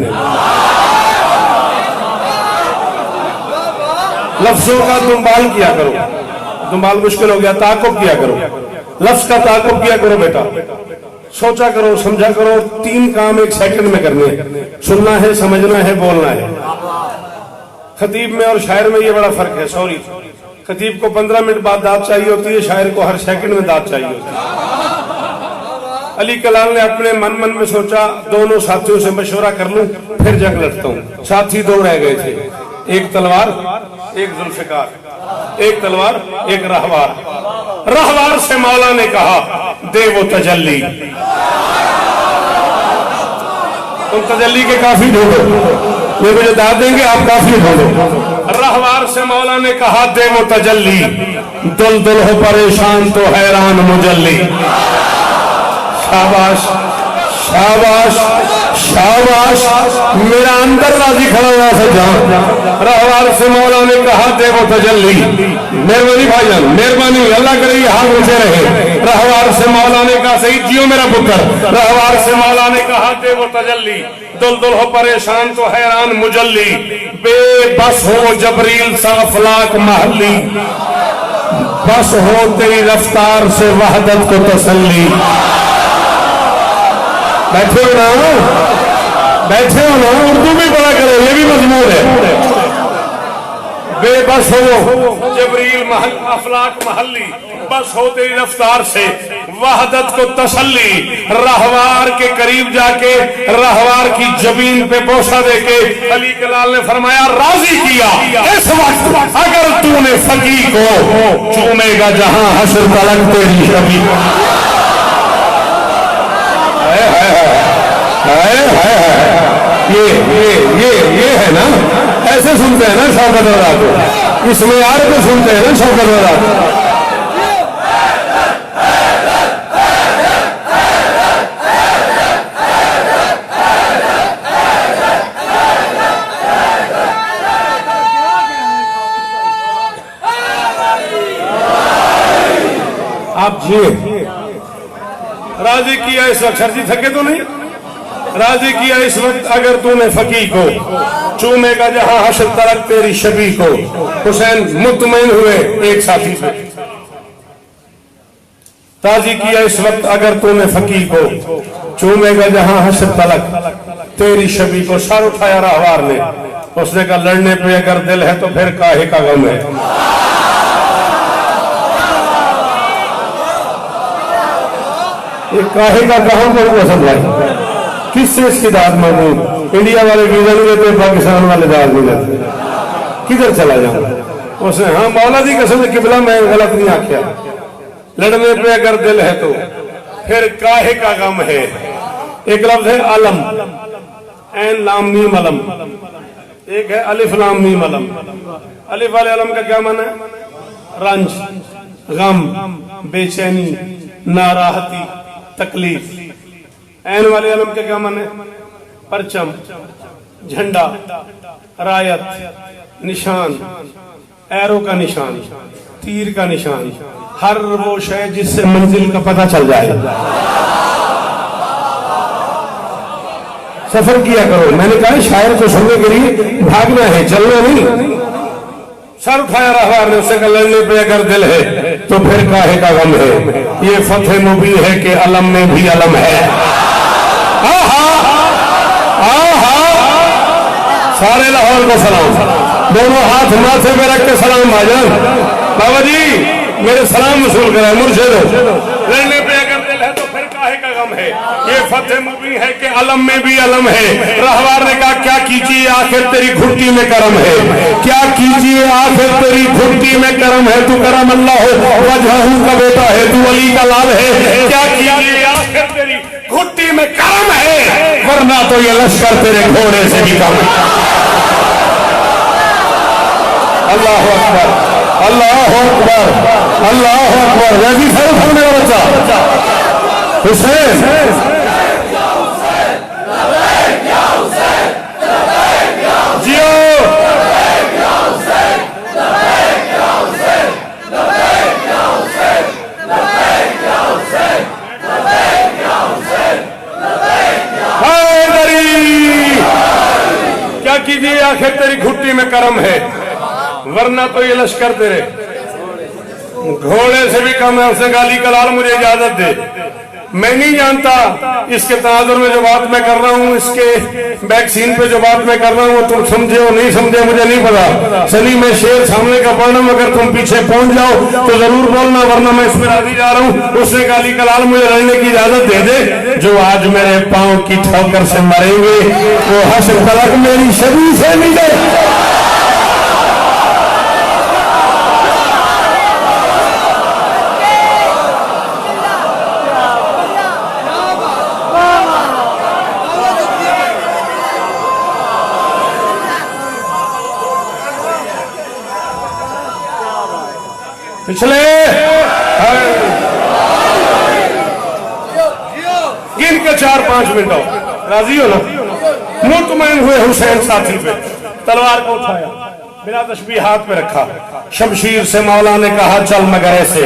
लफ्जों का दुम्बाल किया करो, दुम्बाल मुश्किल हो गया, ताकुब किया करो, लफ्ज का ताकुब किया करो बेटा। सोचा करो, समझा करो, 3 काम 1 सेकंड में करने हैं। सुनना है, समझना है, बोलना है। खतीब में और शायर में ये बड़ा फर्क है। सॉरी, खतीब को 15 मिनट बाद दाद चाहिए होती है, शायर को हर सेकंड में दाद चाहिए होती है। अली कलाम ने अपने मन में सोचा, दोनों साथियों से मशवरा कर लूं फिर जंग लड़ता हूं। साथी दो रह गए थे, एक तलवार एक जुल्फिकार, एक तलवार एक रहवार। रहवार से मौला ने कहा दे वो तजल्ली, तुम तजल्ली के काफी ढूंढो, ये मुझे दाद देंगे आप काफी ढूंढो। रहवार से मौला ने कहा दे वो तजल्ली, दुल दुल हो परेशान तो हैरान मुजल्ली। शाबाश शाबाश शाबाश, मेरा अंदर राजी खड़ा हुआ सजा। रहवार से मौला ने कहा दे वो तजल्ली, मेहरबानी भाईजान, मेहरबानी, अल्लाह करे ये हाथ ऊंचे रहे। रहवार से मौला ने कहा सही जियो मेरा पुत्र। रहवार से मौला ने कहा दे वो तजल्ली, दुल दुल हो परेशान तो हैरान मुजल्ली। बेबस हो जबरील सा अफलाक महली, बस हो तेरी रफ्तार से वहदत को तसल्ली। बैठे हो ना, बैठे हो ना, उर्दू भी पढ़ा करो, ये भी मजमून है। बेबस हो जबरील महल अफलाक महली, बस हो तेरी रफ्तार से वहदत को तसल्ली। रहवार के करीब जाके रहवार की जमीन पे बोसा देके अली कलाल ने फरमाया राजी किया, इस वक्त अगर तूने फकी को चूमेगा जहां हश्र तलक तेरी शबी। ये है ना, ऐसे सुनते हैं ना शौकत रज़ा को, इसमें यार को सुनते हैं ना शौकत रज़ा को। आप जिए, राजी किया इस वक्त, सर्जी थके तो नहीं, राजी किया इस वक्त अगर तूने फकी को चूमेगा जहां हश्र तलक तेरी शबी को। हुसैन मुतमईन हुए एक साथी से, राजी किया इस वक्त अगर तूने फकी को चूमेगा जहां हश्र तलक तेरी शबी को। सर उठाया रहवार ने, उसने कहा लड़ने पे अगर दिल है तो फिर काहे का गम है। ये काहे का कहां को समझाए, किससे इसकी दाद मांगू। इंडिया वाले वीजा नहीं देते, पाकिस्तान वाले दाद नहीं देते, किधर चला जाऊं। उसने हाँ मौला दी कसम किबला मैं गलत नहीं आख्या, लड़ने पे अगर दिल है तो फिर काहे का गम है। एक लफ्ज है अलम, ऐन लाम मीम अलम, एक है अलिफ लाम मीम अलम। अलिफ वाले अलम का क्या माना है? रंज, गम, बेचैनी, नाराहती, तकलीफ। ऐन वाले अलम के क्या माने? परचम, झंडा, रायत, निशान, एरो का निशान, तीर का निशान, हर वो शय जिससे मंजिल का पता चल जाए। सफर किया करो, मैंने कहा शायर को सुनने के लिए भागना है, चलना नहीं। सर उठाया रहवार ने, उससे लड़ने पे अगर दिल है तो फिर काहे का गम है। ये फतेह मुबीन है कि अलम में भी अलम है। सारे लाहौर को सलाम, दोनों हाथ माथे पे रख के सलाम भाईजान। बाबा जी मेरे सलाम वसूल करा, मुर्शिद लड़ने पे अगर दिल है तो फिर काहे का गम है। ये फतेह मुबीन है कि अलम में भी अलम है। रहवार ने कहा क्या कीजिए आखिर तेरी घुट्टी में करम है, क्या कीजिए आखिर तेरी घुट्टी में करम है। तू करम अल्लाह हो, वजहू का बेटा है, तू अली का लाल है। क्या कीजिए आखिर तेरी घुट्टी में करम है, वरना तो ये लश्कर तेरे घोड़े से भी कम है। अल्लाह अकबर, अल्लाह अकबर, अल्लाह अकबर। वैसी सर था मेरा बच्चा हुसैन। जियो क्या कीजिए आखिर तेरी घुट्टी में करम है, वरना तो ये लश्कर तेरे घोड़े से भी कम है। उसने गाली कलाल मुझे इजाजत दे, मैं नहीं जानता इसके तनाजुर में जो बात मैं कर रहा हूँ, इसके वैक्सीन पे जो बात मैं कर रहा हूँ, तुम समझे हो नहीं समझे मुझे नहीं पता। चलिए मैं शेर सामने का पढ़ रहा हूँ, अगर तुम पीछे पहुंच जाओ तो जरूर बोलना, वरना मैं इसमें राजी जा रहा हूँ। उसने कहा अली कलाल मुझे लड़ने की इजाजत दे दे, जो आज मेरे पाँव की ठोकर से मरेंगे वो हश्र तलक मेरी शबी से मिले। पिछले गिन के 4-5 मिनट राजी हो ना, मुतमईन हुए हुसैन साथी पे तलवार को उठाया, बिना तशबीह हाथ में रखा, शमशीर से मौला ने कहा चल मगर ऐसे।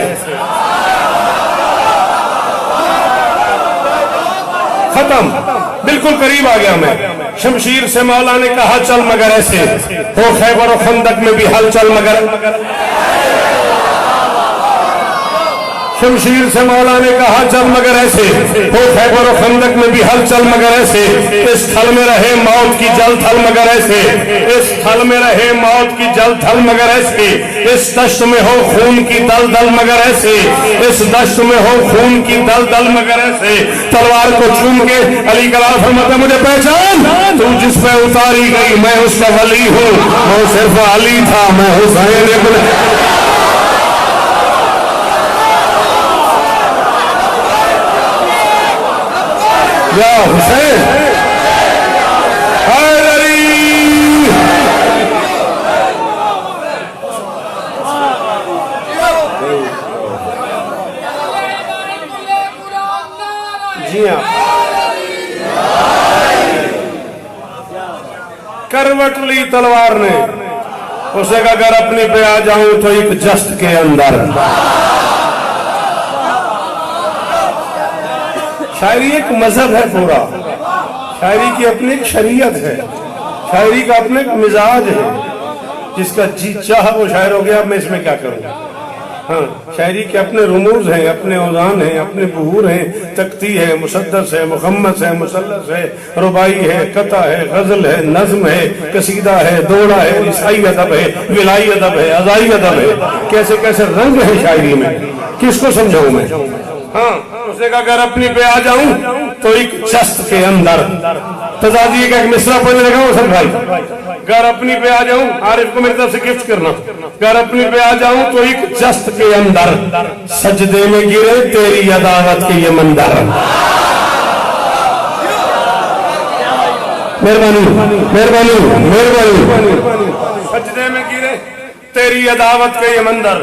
खत्म, बिल्कुल करीब आ गया मैं। शमशीर से मौला ने कहा चल मगर ऐसे, हो खैबर और खंदक में भी हलचल मगर। शमशीर से मौला ने कहा चल मगर ऐसे, हो खैबर और खंदक में भी हलचल मगर ऐसे। इस थल में रहे मौत की जल थल मगर ऐसे, इस थल में रहे मौत की जल थल मगर ऐसे। इस दश्त में हो खून की दल दल मगर ऐसे, इस दश्त में हो खून की दल दल मगर ऐसे। तलवार को चूम के अली कलाल फरमाता मुझे पहचान, तू जिस पे उतारी गई मैं उसका वली हूँ, वो सिर्फ अली था मैं हुसैन इब्न। या हुसैन हैदरी, जी हाँ, करवट ली तलवार ने। उसे कहा अगर अपने पे आ जाऊं तो एक जस्त के अंदर। शायरी एक मजहब है पूरा, शायरी की अपनी एक शरीयत है, शायरी का अपने एक मिजाज है। जिसका जी चाह वो शायर हो गया, मैं इसमें क्या करूं। हाँ, शायरी के अपने रुमूज हैं, अपने औजान हैं, अपने बुहूर हैं। तख्ती है, मुसद्दस है, मुखम्मस है, मुसल्लस है, रुबाई है, कता है, गजल है, नज्म है, कसीदा है, दोड़ा है, ईसाई अदब है, विलाई अदब है, अजाई अदब है। कैसे कैसे रंग है शायरी में, किसको समझाऊं मैं। हाँ, उसने कहा अगर अपनी पे आ जाऊं तो एक जस्त के अंदर। तजादी का एक मिसरा पढ़ने लगा हुसैन भाई, अगर अपनी पे आ जाऊं, आरिफ को मेरी तरफ से गिफ्ट करना, अगर अपनी पे आ जाऊं तो एक जस्त के अंदर, सजदे में गिरे तेरी अदावत के ये मंदर। मेहरबानी मेहरबानी मेहरबानी, सजदे में गिरे तेरी अदावत के ये मंदर,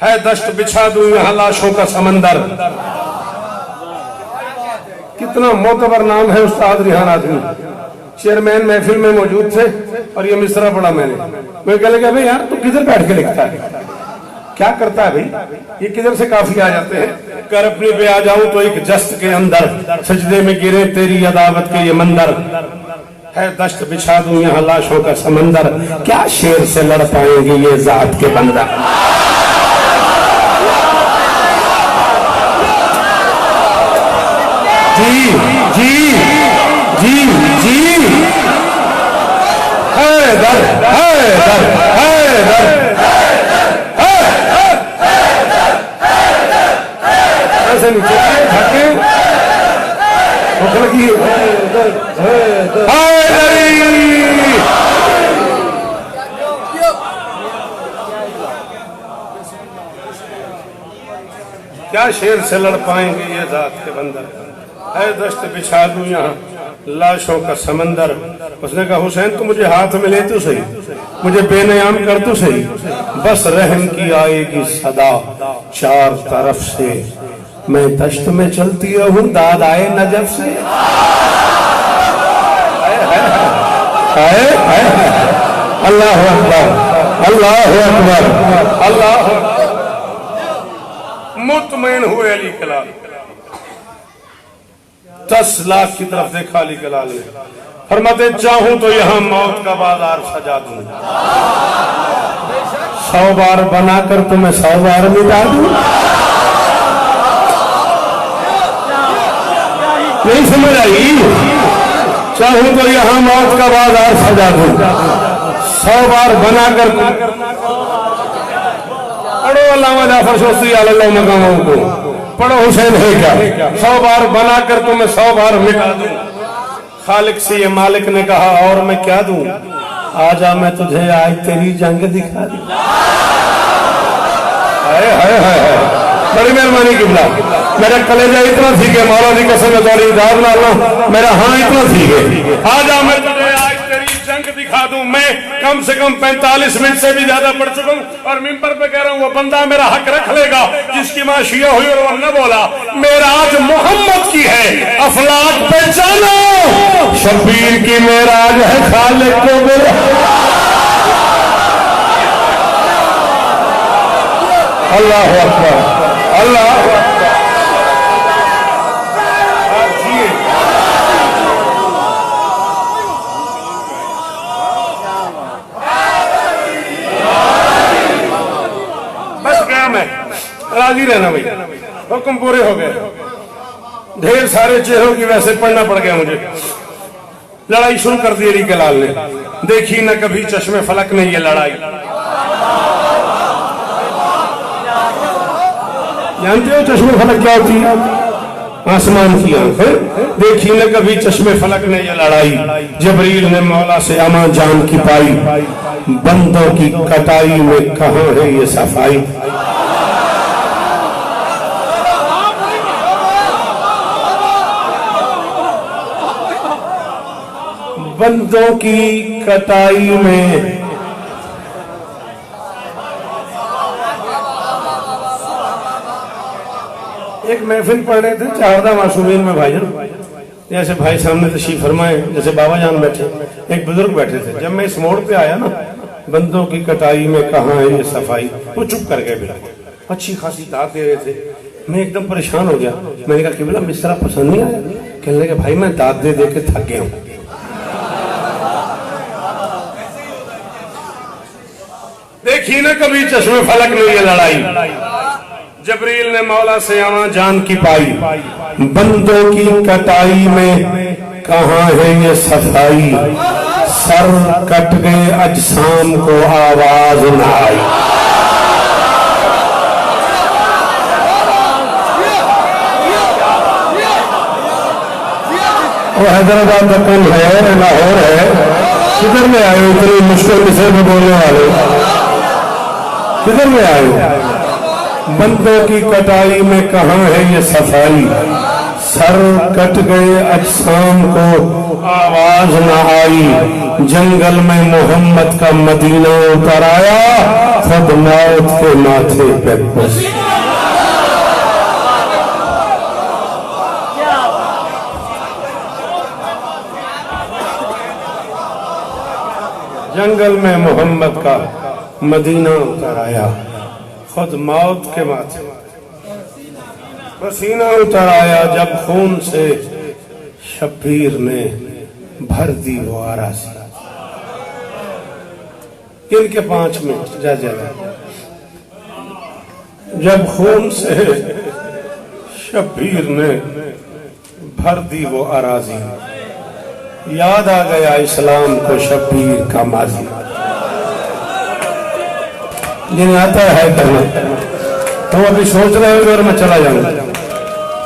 है दश्त बिछा दूं यहाँ लाशों का समंदर। कितना मोतबर नाम है उस्ताद रिहान आदमी। चेयरमैन महफिल में मौजूद थे और ये मिसरा पढ़ा मैंने। मैं कह लगा भाई यार तू किधर बैठ के लिखता है, क्या करता है भाई, ये किधर से काफी आ जाते हैं। कर अपने पे आ जाऊं तो एक जस्त के अंदर, सजदे में गिरे तेरी अदावत के ये मंदर, है दश्त बिछा दूं यहाँ लाशों का समंदर। क्या शेर से लड़ पाएंगे ये जात के बंदा। जी जी जी जी, हैदर हैदर हैदर, ऐसे नीचे ढके भूख लगी। क्या शेर से लड़ पाएंगे ये जात के बंदर, है दश्त बिछा दूं यहाँ लाशों का समंदर। उसने कहा हुसैन तू मुझे हाथ में ले तो सही, मुझे बेनयाम कर तो सही, बस रहम की आएगी सदा चार तरफ से, मैं दश्त में चलती रहूं दाद आए नजफ से। अल्लाह अकबर अल्लाह अकबर अल्लाह। मुतमईन हुए अली कलाल, 10 लाख की तरफ देखा अली कलाल ने, फरमाते चाहूं तो यहां मौत का बाजार सजा दूं, 100 बार बनाकर तुम्हें 100 बार मिटा दूं। नहीं समझ आई? चाहूं तो यहां मौत का बाजार सजा दूं, 100 बार बनाकर पढ़ो अल्लामा जाफर सोस्ती अल्लाह मकामों को, पढ़ो हुसैन है क्या, 100 बार बनाकर तुम्हें 100 बार मिटा दूं। खालिक से ये मालिक ने कहा और मैं क्या दूं, आजा मैं तुझे आज तेरी जंग दिखा दी। हाय हाय हाय, बड़ी मेहरबानी किबला, मेरा कलेजा इतना ठीक है, मौला की कसम तुम्हारी दाद ना लो, मेरा हाँ इतना ठीक है, आजा मैं तुझे आज तेरी जंग दिखा दूं। मैं कम से कम 45 मिनट से भी ज्यादा पढ़ चुका हूं और मिंबर पे कह रहा हूं वो बंदा मेरा हक रख लेगा जिसकी मां शिया हुई और वह न बोला। मेराज मोहम्मद की है, अफलाक पहचानो, शबीर की मेराज है, खालिक को मेरा। अल्लाह अकबर, अल्लाह अकबर। राजी रहना भाई, हुक्म पूरे हो गए। ढेर सारे चेहरों की वैसे पढ़ना पड़ गया मुझे। लड़ाई शुरू कर दी अली के लाल ने, देखी न कभी चश्मे फलक ने ये लड़ाई। जानते हो चश्मे फलक क्या होती है? आसमान की आंखें। देखी न कभी चश्मे फलक ने ये लड़ाई, जबरील ने मौला से अमा जान की पाई, बंदों की कटाई में कहां है ये सफाई। बंदों की कटाई में एक महफिल पढ़ रहे थे चारदा मासूमीन में भाईजान, जैसे भाई सामने तशरीफ फरमाए, जैसे बाबा जान बैठे, एक बुजुर्ग बैठे थे। जब मैं इस मोड़ पे आया ना, बंदों की कटाई में कहां है ये सफाई, वो चुप कर गए। बिल्कुल अच्छी खासी दाद दे रहे थे, मैं एकदम परेशान हो गया। मैंने कहा किबला मिसरा पसंद नहीं आया? कहने लगे भाई मैं दाद दे दे के थक गया हूं। देखी न कभी चश्मे फलक ने ये लड़ाई, जबरील ने मौला से आमा जान की पाई, बंदों की कटाई में कहां है ये सफाई। सर कट गए अजसाम को आवाज न आई। वो हैदराबाद का कौन है, लाहौर है, किधर में आए हो इतनी मुश्किल विषय में बोलने वाले, किधर में आए हो? बंदों की कटाई में कहां है ये सफाई। सर कट गए अजसाम को आवाज न आई। जंगल में मोहम्मद का मदीना उतर आया, खुद मौत के माथे पे बस। जंगल में मोहम्मद का मदीना उतर आया, खुद मौत के माथे पसीना उतर आया। जब खून से शब्बीर ने भर दी वो आराज़ी। इनके 5 मिनट जा जाएगा। जब खून से शब्बीर ने भर दी वो आराज़ी, याद आ गया इस्लाम को शब्बीर का माजी। जिन्हें आता है करना, तो अभी सोच रहे हो और मैं चला जाऊंगा,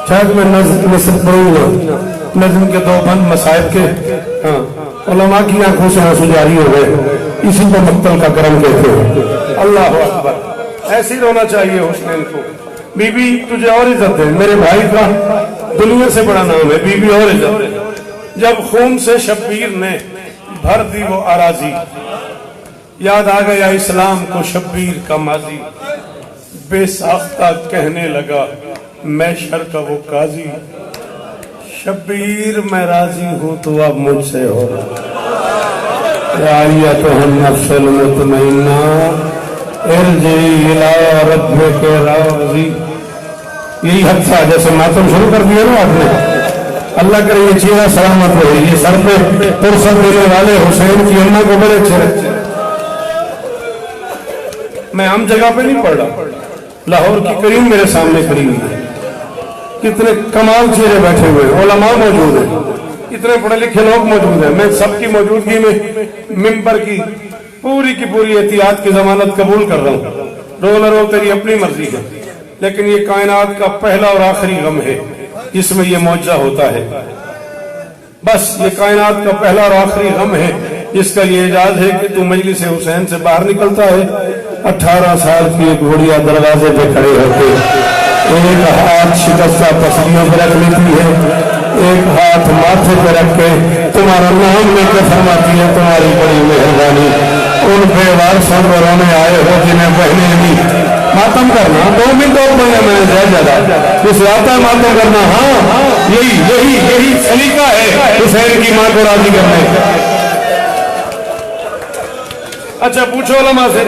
शायद मैं नज़्म पढ़ूंगा, नज़्म के 2 बंद मसाइब के। हाँ, उलमा की आंखों से आंसू जारी हो गए, इसी को मक्तल का करम कहते हैं। अल्लाह अकबर, ऐसे ही रोना चाहिए हुस्नैन को। बीबी तुझे और इज्जत है, मेरे भाई का दुनिया से बड़ा नाम है, बीबी और इज्जत है। जब खून से शब्बीर ने भर दी वो आराज़ी, याद आ गया इस्लाम को शब्बीर का माजी। बेसाख्ता कहने लगा मैं शर का वो काजी। शब्बीर मैं राजी हूं तो अब मुझसे हो रहा तो हम नफ्सल मुतमइन्ना इरजी इला रब्बिका राज़ी। यही हद था, जैसे मातम शुरू कर दिया ना आपने। अल्लाह करे ये चेहरा सलामत रहे, ये सर पे पुरसत देने वाले हुसैन की अम्मा को बड़े अच्छे लगते। मैं आम जगह पे नहीं पढ़ रहा, लाहौर की करीम मेरे सामने खड़ी हुई है। कितने कमाल चेहरे बैठे हुए हैं, उलमा मौजूद है, कितने पढ़े लिखे लोग मौजूद हैं। मैं सबकी मौजूदगी में मिंबर की पूरी एहतियात की जमानत कबूल कर रहा हूँ। रो न रो तेरी अपनी मर्जी है, लेकिन ये कायनात का पहला और आखिरी गम है जिसमें ये मौजा होता है। बस ये कायनात का पहला और आखिरी गम है जिसका ये एजाज है कि तू मजलिस हुसैन से बाहर निकलता है, 18 साल की एक घोड़िया दरवाजे पे खड़े होते, एक हाथ शिकस्ता पसलियों पर रख लेती है, एक हाथ माथे पर रख के तुम्हारा नाम लेकर फरमाती है तुम्हारी बड़ी मेहरबानी। उन बेवारसों को रोने आए हो जिन्हें बहने दी, मातम करना 2 मिनट और महीने में ज्यादा जिसे आता है मातम करना। हाँ, यही सलीका है हुसैन की माँ को राजी करने। अच्छा पूछो उलमा से,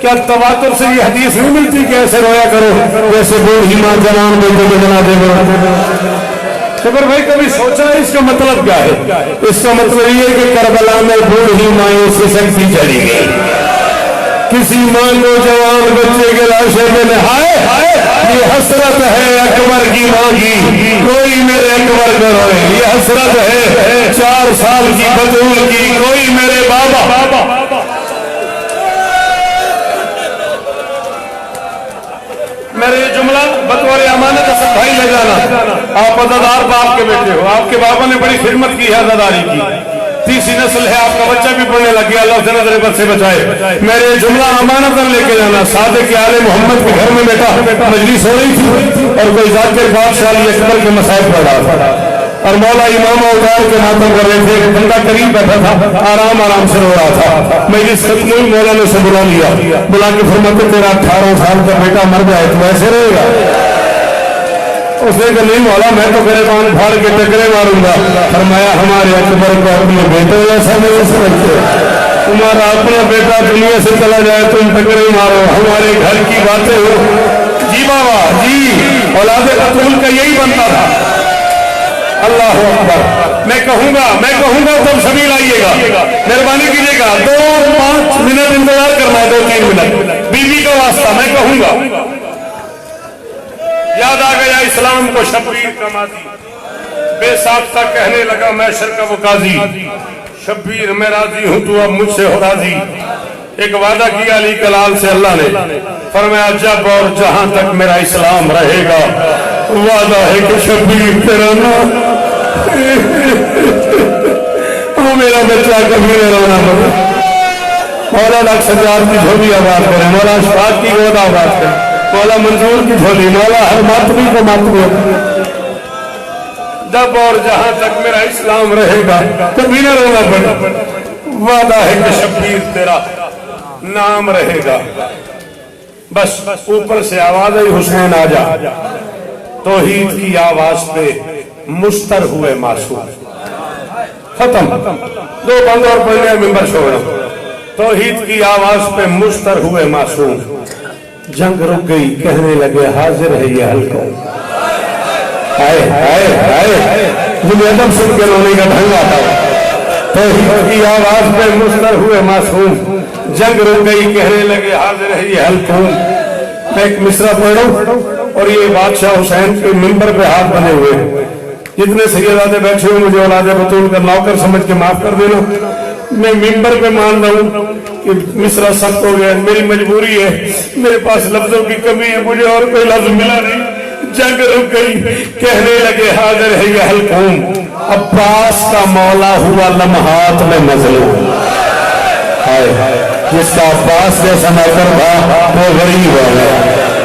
क्या तवातुर से ये हदीस नहीं मिलती कि ऐसे रोया करो वैसे बूढ़ी माँ जवान बेटे को बना दे करो? तो पर भाई कभी सोचा है इसका मतलब क्या है? इसका मतलब ये कि करबला में बूढ़ी माएँ से शक्ति चली गई, किसी माँ को जवान बच्चे के लाशे में नहाए, ये हसरत है अकबर की माँ की, कोई मेरे अकबर को रोए। ये हसरत है 4 साल की बतूल की, कोई मेरे बाबा। मेरे ये जुमला बतौर अमानत असद भाई ले जाना, आप अज़ादार बाप के बेटे हो, आपके बाबा ने बड़ी खिदमत की है अज़ादारी की, 3री नस्ल है, आपका बच्चा भी पढ़ने लग गया, अल्लाह उसे नजर बद से बचाए। मेरे जुमला अमानत लेके जाना, सादिक आले मोहम्मद के घर में बेटा मजलिस हो रही थी और कोई जाकिर बादशाह अकबर के मसाइब पढ़ रहा था और मौला इमाम उतार के मातम कर रहे थे, बंदा करीब बैठा था, आराम से रो रहा था। मजलिस खत्म हुई, मौला ने उसे बुला लिया, बुला के फरमाते तेरा 18 साल का बेटा मर जाए तो ऐसे रहेगा? उसने कहा नहीं मौला मैं तो गिरबान फाड़ के टकरे मारूंगा। फरमाया हमारे अकबर को अपने बेटे जैसा नहीं समझते, तुम्हारा अपना बेटा दुनिया से चला जाए तुम टकरे मारो, हमारे घर की बातें हो। जी बाबा जी, औलाद रसूल का यही बनता था। अल्लाह अकबर। मैं कहूंगा तब सभी लाइएगा, मेहरबानी कीजिएगा, 2-5 मिनट इंतजार करना है, 2-3 मिनट बीवी का वास्ता। मैं कहूंगा याद आ गया इस्लाम को शब्बीर का माजी, बेसाख्ता कहने लगा मैशर का वो काजी, शब्बीर मैं राजी हूं तू अब मुझसे हो राजी। एक वादा किया अली कलाल से अल्लाह ने, फरमाया जब और जहां तक मेरा इस्लाम रहेगा वादा है कि शब्बीर तेरा नाम वो मेरा बच्चा कभी नहीं रोना पड़े। मौला लाख सज्जाद की झोली आबाद करें, मौला अशफाक की गोद आबाद करें, मौला मंजूर की झोली, मौला हर मातमी को मातमी। जब और जहां तक मेरा इस्लाम रहेगा कभी न रोना पड़े, वादा है कि शब्बीर तेरा नाम रहेगा। बस ऊपर से आवाज आई हुसैन आजा, तौहीद की आवाज पे मुस्तर हुए मासूम। खत्म, 2 बंद और पढ़ने मिंबर छोड़ो। तौहीद की आवाज पे मुस्तर हुए मासूम, जंग रुक गई कहने लगे हाजिर है ये हल्का। हाय हाय हाय, मुझे अदब सुन के रोने का ढंग आता है। तौहीद की आवाज पे मुस्तर हुए मासूम, जंग रुक गई कहने लगे हाजिर है ये हल्का। मैं एक मिसरा पढ़ूं और ये बादशाह हुसैन के मिंबर पे हाथ बने हुए, जितने सैयदादे बैठे हुए मुझे औलादे बतूल का नौकर समझ के माफ कर देना। मैं मिंबर पे मान रहा हूँ कि मिसरा सख्त हो गया, मेरी मजबूरी है, मेरे पास लफ्जों की कमी है, मुझे और कोई लफ्ज मिला नहीं। जंग रुक गई कहने लगे हाजिर है ये हल्कूम, अब्बास का मौला हुआ लम्हात में मजलूम। हाय जिसका अब्बास जैसा नौकर था वो गरीब हो गया,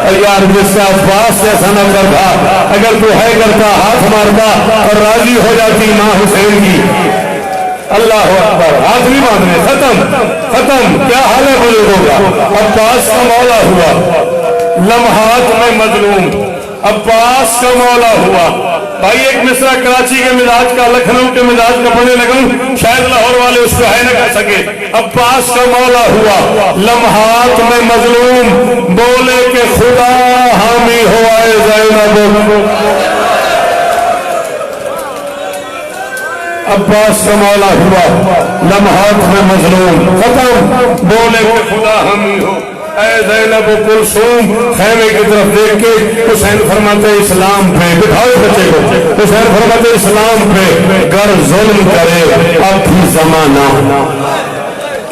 और यार जिसका अब्बास जैसा नौकर था अगर तू है करता हाथ मारता और राजी हो जाती माँ हुसैन की। अल्लाह अकबर, हाथ नहीं बांधने, खत्म। क्या हाल है बुजुर्गों का? अब्बास का मौला हुआ लम्हात में मजलूम, अब्बास का मौला हुआ। भाई एक मिसरा कराची के मिजाज का, लखनऊ के मिजाज का पढ़ने लगूं, शायद लाहौर वाले उसको है न कर सके। अब्बास का मौला हुआ लम्हात में मजलूम, बोले के खुदा हामी हुआ ज़ैनब। अब्बास का मौला हुआ लम्हात में मजलूम, खत्म। बोले के खुदा हामी हो ज़ैनब कुलसूम खैमे की तरफ देख के हुसैन फरमाते इस्लाम पे बिठाओ बच्चे को। हुसैन फरमाते इस्लाम पे गर जुल्म करे अब भी जमाना।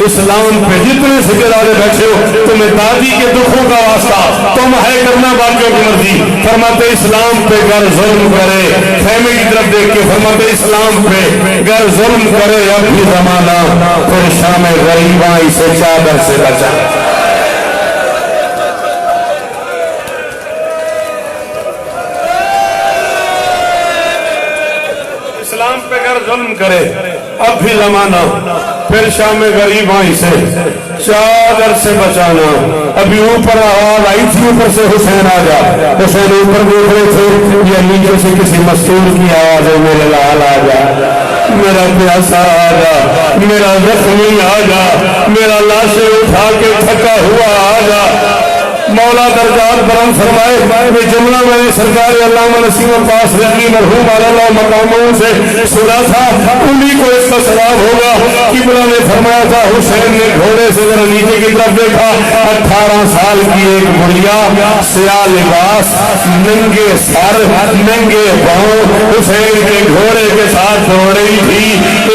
इस्लाम पे जितने सजेदारे बैठे हो तुम्हें दादी के दुखों का वास्ता तुम है करना बाकियों की मर्जी। फरमाते इस्लाम पे गर जुल्म करे खैमे की तरफ देख के फरमाते इस्लाम पे गर जुल्म करे अब भी जमाना। फिर शाम गरीबा इसे चादर से बचा। इस्लाम पे गर जुल्म करे अब भी जमाना। फिर शाम गरीब आई से चादर से बचाना। अभी ऊपर आवाज आई थी ऊपर से हुसैन आ जा। हुसैन ऊपर देख रहे थे या नीचे से किसी मस्तूर की आवाज है मेरे लाल आ जा, मेरा प्यासा आ जा, मेरा जख्मी आ जा, मेरा लाशें उठा के थका हुआ आ जा। मौला दरजात बरम फरमाए ये जुमला मैंने सरकार अल्लामा नसीम अब्बास रज़ी मरहूम अल्लाह मकामों से सुना था, उन्हीं को इसका सवाब होगा। किबला ने फरमाया था हुसैन ने घोड़े से जरा नीचे की तरफ देखा, 18 साल की एक बुढ़िया सिया लिबास नंगे सर नंगे पांव हुसैन के घोड़े के साथ दौड़ रही थी।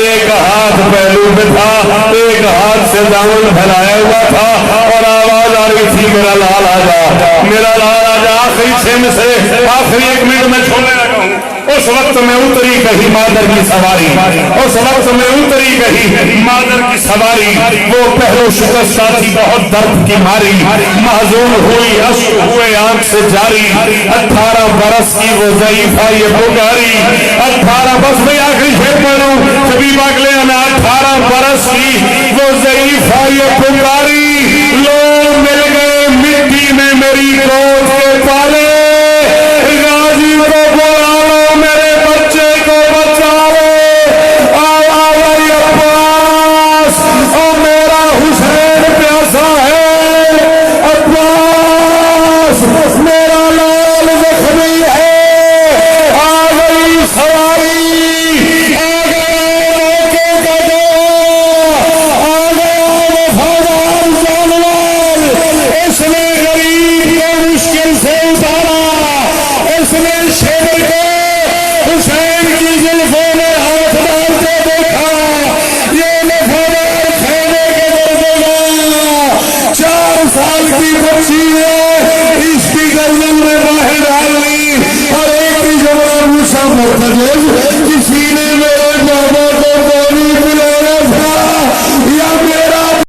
एक हाथ पहलू में था, एक हाथ से दामन फैलाया हुआ था और आवाज आ रही थी मेरा लाल आजा, मेरा लाल आजा। आखिरी 6 में से आखिरी 1 मिनट में छोड़ने लगा हूँ। उस वक्त में उतरी कहीं मादर की सवारी, उस वक्त में उतरी कहीं मादर की सवारी। वो पहलू शिकस्ता थी बहुत दर्द की मारी, महजूम हुई अश्क हुए आंख से जारी। 18 बरस की वो ज़ईफा ये पुकारी, 18 बस में आखिरी शेर पढ़ू कभी बागले में 18 बरस की वो ज़ईफा ये पुकारी। लोग मिल गए मिट्टी में मेरी गोद के पाले, गाजी को बुलाओ मेरे बच्चे को बचाओ। आवाज़ अब्बास और मेरा हुसैन प्यासा है, अब्बास मेरा लाल जख्मी है। आ गई सवारी, आ गया मौके का दौर, आ गया वफादार जानवर। इसने गरीब को मुश्किल से उतारा, इसने शेर को हुसैन की जुल्फों में हाथ डालते देखा। ये वफादार खैमे के दरमियान 4 साल की बच्ची है, इसकी गर्दन में बाहर डाल ली और एक ही जवान मुसा मुर्तज़